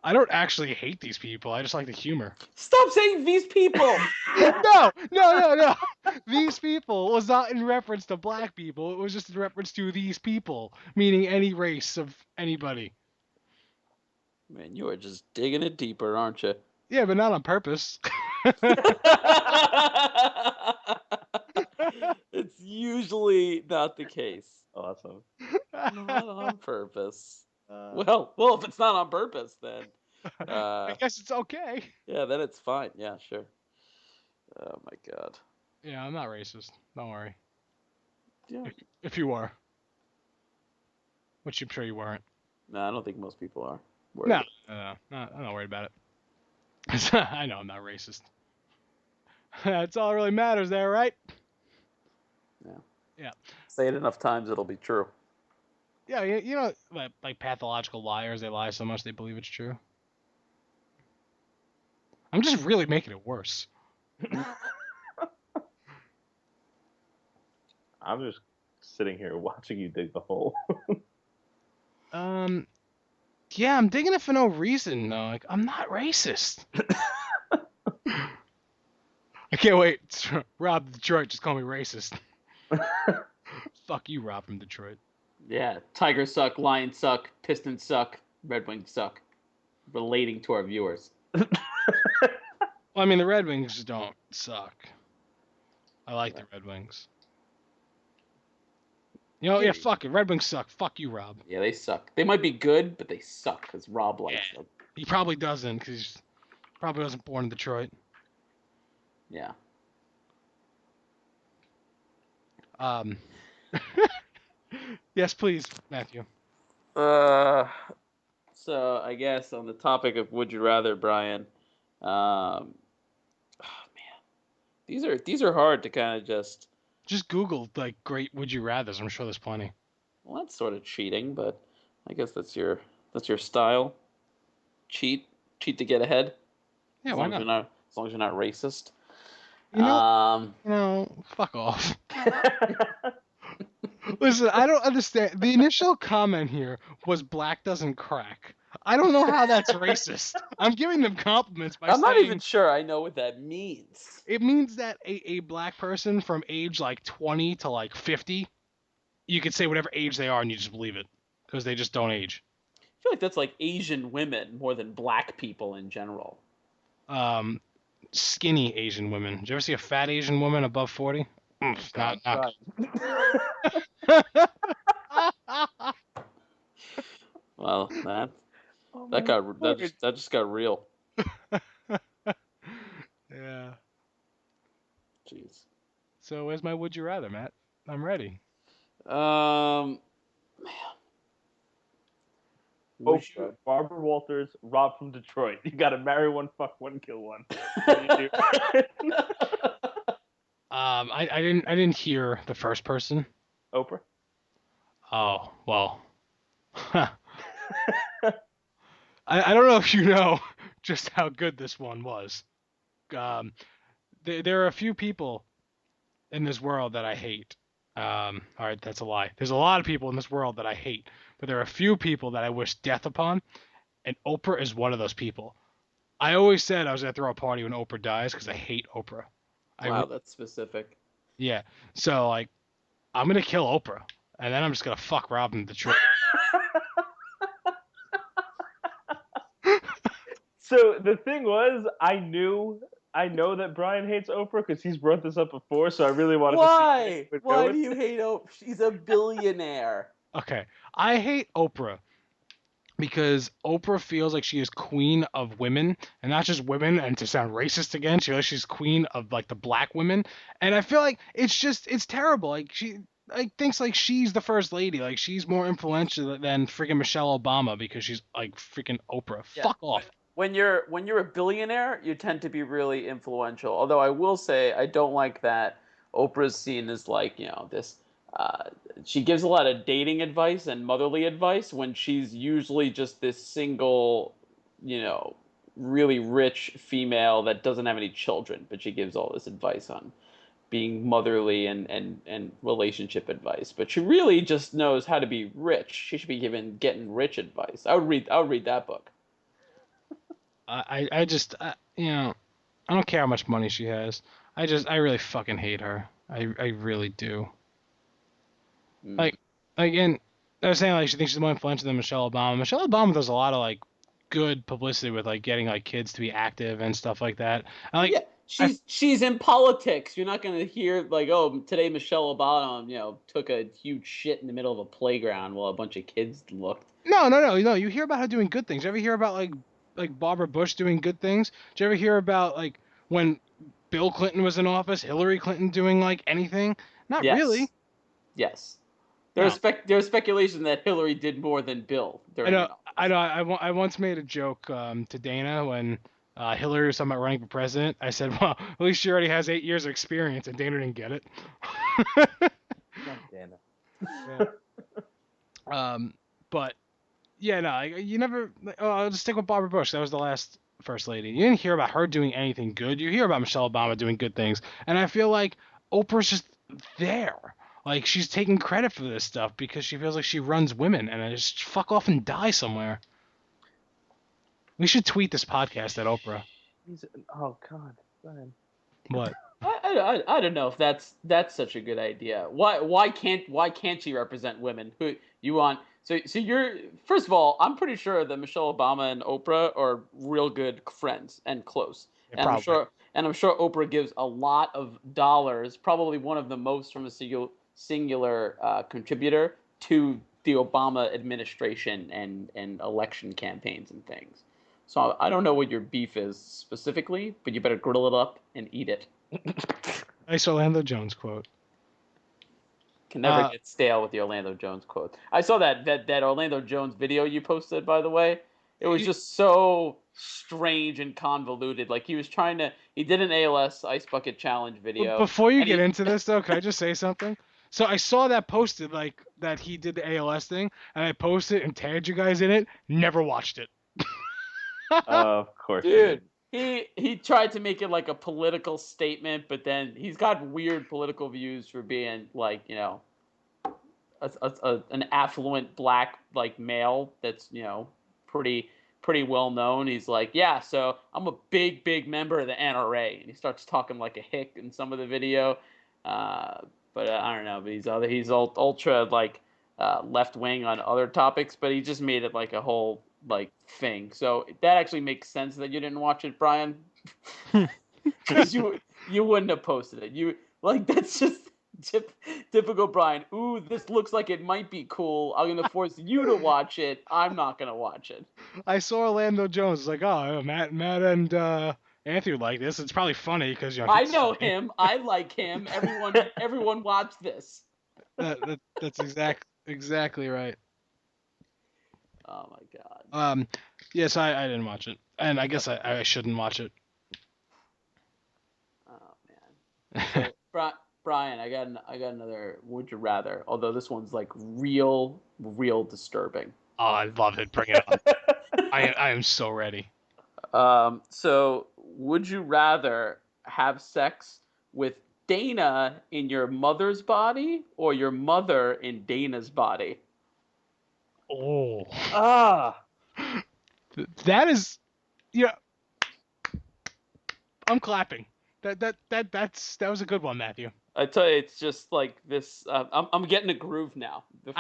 Speaker 2: I don't actually hate these people. I just like the humor.
Speaker 3: Stop saying these people.
Speaker 2: No. These people was not in reference to black people. It was just in reference to these people, meaning any race of anybody.
Speaker 3: Man, you are just digging it deeper, aren't you?
Speaker 2: Yeah, but not on purpose.
Speaker 3: It's usually not the case.
Speaker 1: Awesome.
Speaker 3: Not on purpose. Well, if it's not on purpose, then
Speaker 2: I guess it's okay.
Speaker 3: yeah, then it's fine. Yeah, sure. Oh my god.
Speaker 2: Yeah, I'm not racist. Don't worry.
Speaker 3: Yeah.
Speaker 2: If you were. Which I'm sure you weren't.
Speaker 3: No, I don't think most people are.
Speaker 2: No, I'm not worried about it. I know I'm not racist. That's all that really matters there, right? Yeah.
Speaker 3: Say it enough times, it'll be true.
Speaker 2: Yeah, you know, like pathological liars, they lie so much they believe it's true. I'm just really making it worse.
Speaker 1: I'm just sitting here watching you dig the hole.
Speaker 2: Yeah, I'm digging it for no reason, though. Like, I'm not racist. I can't wait. Rob Detroit just call me racist. Fuck you, Rob from Detroit.
Speaker 3: Yeah, Tigers suck, Lions suck, Pistons suck, Red Wings suck. Relating to our viewers.
Speaker 2: Well, I mean, the Red Wings don't suck. I like the Red Wings. You know, yeah, fuck it. Red Wings suck. Fuck you, Rob.
Speaker 3: Yeah, they suck. They might be good, but they suck because Rob likes them.
Speaker 2: He probably doesn't because he probably wasn't born in Detroit.
Speaker 3: Yeah.
Speaker 2: Yes, please, Matthew.
Speaker 3: So I guess on the topic of would you rather, Brian, oh man, these are hard to kind of just
Speaker 2: Google like great would you rather's. I'm sure there's plenty.
Speaker 3: Well, that's sort of cheating, but I guess that's your style. Cheat to get ahead.
Speaker 2: Yeah,
Speaker 3: as
Speaker 2: why
Speaker 3: long as
Speaker 2: not?
Speaker 3: as long as you're not racist.
Speaker 2: You know, fuck off. Listen, I don't understand. The initial comment here was black doesn't crack. I don't know how that's racist. I'm giving them compliments by
Speaker 3: I'm not
Speaker 2: saying
Speaker 3: even sure I know what that means.
Speaker 2: it means that a black person from age like 20 to like 50, you could say whatever age they are and you just believe it because they just don't age.
Speaker 3: feel like that's like Asian women more than black people in general.
Speaker 2: Skinny Asian women. Did you ever see a fat Asian woman above 40? Not.
Speaker 1: Right.
Speaker 3: Well, that
Speaker 1: Oh
Speaker 3: that
Speaker 1: my
Speaker 3: got
Speaker 1: God.
Speaker 3: that just got real.
Speaker 2: Yeah.
Speaker 3: Jeez.
Speaker 2: So where's my would you rather, Matt? I'm ready.
Speaker 3: Man. Would you-
Speaker 1: Oprah, Barbara Walters, Rob from Detroit. You gotta marry one, fuck one, kill one. What do you do?
Speaker 2: I didn't hear the first person.
Speaker 1: Oprah.
Speaker 2: Oh well. I don't know if you know just how good this one was. There are a few people in this world that I hate. All right, that's a lie. There's a lot of people in this world that I hate, but there are a few people that I wish death upon, and Oprah is one of those people. I always said I was gonna throw a party when Oprah dies because I hate Oprah.
Speaker 3: Wow, that's specific.
Speaker 2: Yeah, so like, I'm gonna kill Oprah, and then I'm just gonna fuck Robin Detroit.
Speaker 1: So the thing was, I know that Brian hates Oprah because he's brought this up before. So I really wanted to see.
Speaker 3: Why?
Speaker 1: Where
Speaker 3: Why
Speaker 1: going.
Speaker 3: do you hate Oprah? She's a billionaire.
Speaker 2: Okay, I hate Oprah because Oprah feels like she is queen of women, and not just women. And to sound racist again, she feels like she's queen of like the black women, and I feel like it's terrible. Like she like thinks like she's the first lady, like she's more influential than freaking Michelle Obama because she's like freaking Oprah.
Speaker 3: Yeah.
Speaker 2: Fuck off.
Speaker 3: When you're a billionaire, you tend to be really influential. Although I will say I don't like that Oprah's seen as like, this she gives a lot of dating advice and motherly advice when she's usually just this single, really rich female that doesn't have any children, but she gives all this advice on being motherly and relationship advice. But she really just knows how to be rich. She should be given getting rich advice. I would read that book.
Speaker 2: I don't care how much money she has. I really fucking hate her. I really do. Like, and I was saying like she thinks she's more influential than Michelle Obama. Michelle Obama does a lot of like good publicity with like getting like kids to be active and stuff like that.
Speaker 3: Yeah, she's in politics. You're not gonna hear like, oh, today Michelle Obama, took a huge shit in the middle of a playground while a bunch of kids looked.
Speaker 2: No. You hear about her doing good things. You ever hear about like Barbara Bush doing good things? Did you ever hear about like when Bill Clinton was in office, Hillary Clinton doing like anything? Not really.
Speaker 3: Yes. There's speculation that Hillary did more than Bill during
Speaker 2: I know. I once made a joke to Dana when Hillary was talking about running for president. I said, well, at least she already has 8 years of experience, and Dana didn't get it.
Speaker 1: Dana.
Speaker 2: Yeah. But yeah, no, you never. I'll just stick with Barbara Bush. That was the last first lady. You didn't hear about her doing anything good. You hear about Michelle Obama doing good things, and I feel like Oprah's just there. Like she's taking credit for this stuff because she feels like she runs women, and I just fuck off and die somewhere. We should tweet this podcast at Oprah.
Speaker 1: Oh God, Brian.
Speaker 2: What?
Speaker 3: I don't know if that's such a good idea. Why can't she represent women? Who you want? So you're first of all, I'm pretty sure that Michelle Obama and Oprah are real good friends and close.
Speaker 2: Yeah,
Speaker 3: I'm sure Oprah gives a lot of dollars, probably one of the most from a singular contributor to the Obama administration and election campaigns and things. So I don't know what your beef is specifically, but you better grill it up and eat it.
Speaker 2: Nice Orlando Jones quote.
Speaker 3: Can never get stale with the Orlando Jones quote. I saw that Orlando Jones video you posted, by the way. It was just so strange and convoluted. Like he did an ALS Ice Bucket Challenge video.
Speaker 2: Before you get into this though, can I just say something? So I saw that posted like that he did the ALS thing, and I posted and tagged you guys in it. Never watched it.
Speaker 1: Of course,
Speaker 3: dude. He tried to make it like a political statement, but then he's got weird political views for being like, an affluent black like male that's, pretty well known. He's like, yeah, so I'm a big member of the NRA, and he starts talking like a hick in some of the video. But I don't know, but he's ultra like left wing on other topics, but he just made it like a whole like thing. So that actually makes sense that you didn't watch it, Brian, because you wouldn't have posted it. You like that's just typical Brian. Ooh, this looks like it might be cool. I'm gonna force you to watch it. I'm not gonna watch it.
Speaker 2: I saw Orlando Jones. It's like, oh, Matt and Anthony like this. It's probably funny because
Speaker 3: I know him. I like him. Everyone watch this.
Speaker 2: That's exactly right.
Speaker 3: Oh my god.
Speaker 2: Yes, I didn't watch it, and I guess I shouldn't watch it.
Speaker 3: Oh man. So, Brian, I got another Would You Rather. Although this one's like real disturbing.
Speaker 2: Oh, I love it. Bring it on. I am so ready.
Speaker 3: So would you rather have sex with Dana in your mother's body or your mother in Dana's body?
Speaker 2: Oh.
Speaker 1: That
Speaker 2: is, yeah. I'm clapping. That was a good one, Matthew.
Speaker 3: I tell you, it's just like this. I'm getting a groove now. The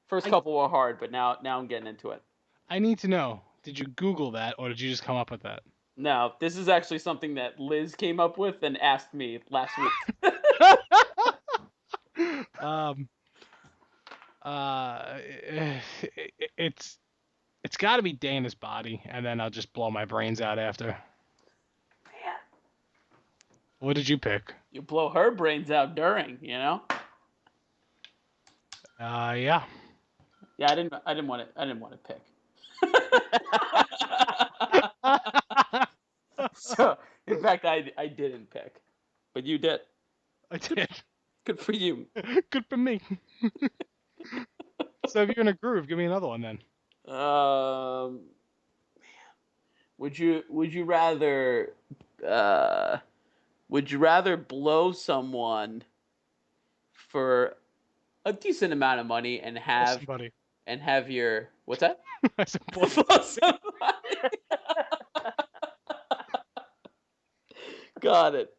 Speaker 3: first couple were hard, but now I'm getting into it.
Speaker 2: I need to know. Did you Google that, or did you just come up with that?
Speaker 3: No, this is actually something that Liz came up with and asked me last week.
Speaker 2: It's got to be Dana's body, and then I'll just blow my brains out after.
Speaker 3: Man.
Speaker 2: What did you pick?
Speaker 3: You blow her brains out during, you know?
Speaker 2: Yeah.
Speaker 3: Yeah, I didn't want to pick. So, in fact, I didn't pick, but you did.
Speaker 2: I did.
Speaker 3: Good for you.
Speaker 2: Good for me. So if you're in a groove, give me another one then.
Speaker 3: Man. Would you rather blow someone for a decent amount of money and have your what's that?
Speaker 2: I said
Speaker 3: blow somebody. Got it.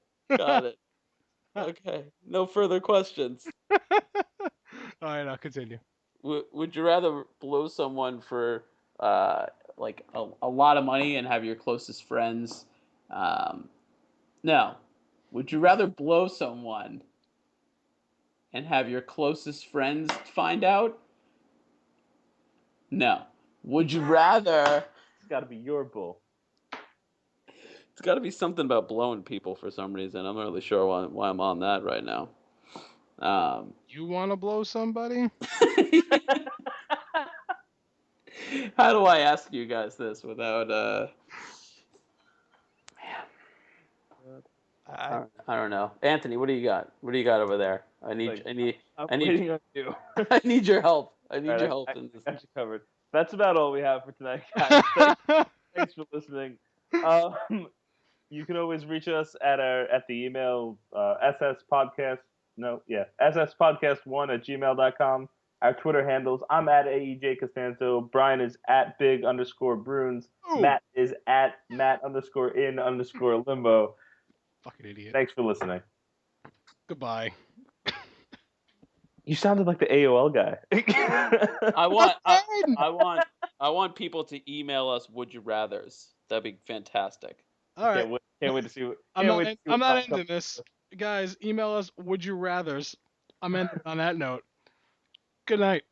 Speaker 3: Okay. No further questions.
Speaker 2: All right, I'll continue.
Speaker 3: Would you rather blow someone for like a lot of money and have your closest friends? No. Would you rather blow someone and have your closest friends find out? No. Would you rather?
Speaker 1: It's got to be your bull.
Speaker 3: It's got to be something about blowing people for some reason. I'm not really sure why I'm on that right now.
Speaker 2: You want to blow somebody?
Speaker 3: How do I ask you guys this without I don't know. Anthony, what do you got? What do you got over there? I need
Speaker 1: waiting on you.
Speaker 3: I need your help. I need your help in this.
Speaker 1: I got you covered. That's about all we have for tonight, guys. Thanks for listening. You can always reach us at the email sspodcast1@gmail.com. Our Twitter handles: I'm at AEJ Costanzo. Brian is at Big_Bruins.
Speaker 2: Ooh.
Speaker 1: Matt is at Matt_in_limbo.
Speaker 2: Fucking idiot.
Speaker 1: Thanks for listening.
Speaker 2: Goodbye.
Speaker 1: You sounded like the AOL guy.
Speaker 3: I want people to email us would you rathers. That'd be fantastic.
Speaker 2: All right.
Speaker 1: Can't wait to see what.
Speaker 2: I'm not ending this. Guys, email us would you rathers. I'm ending on that note. Good night.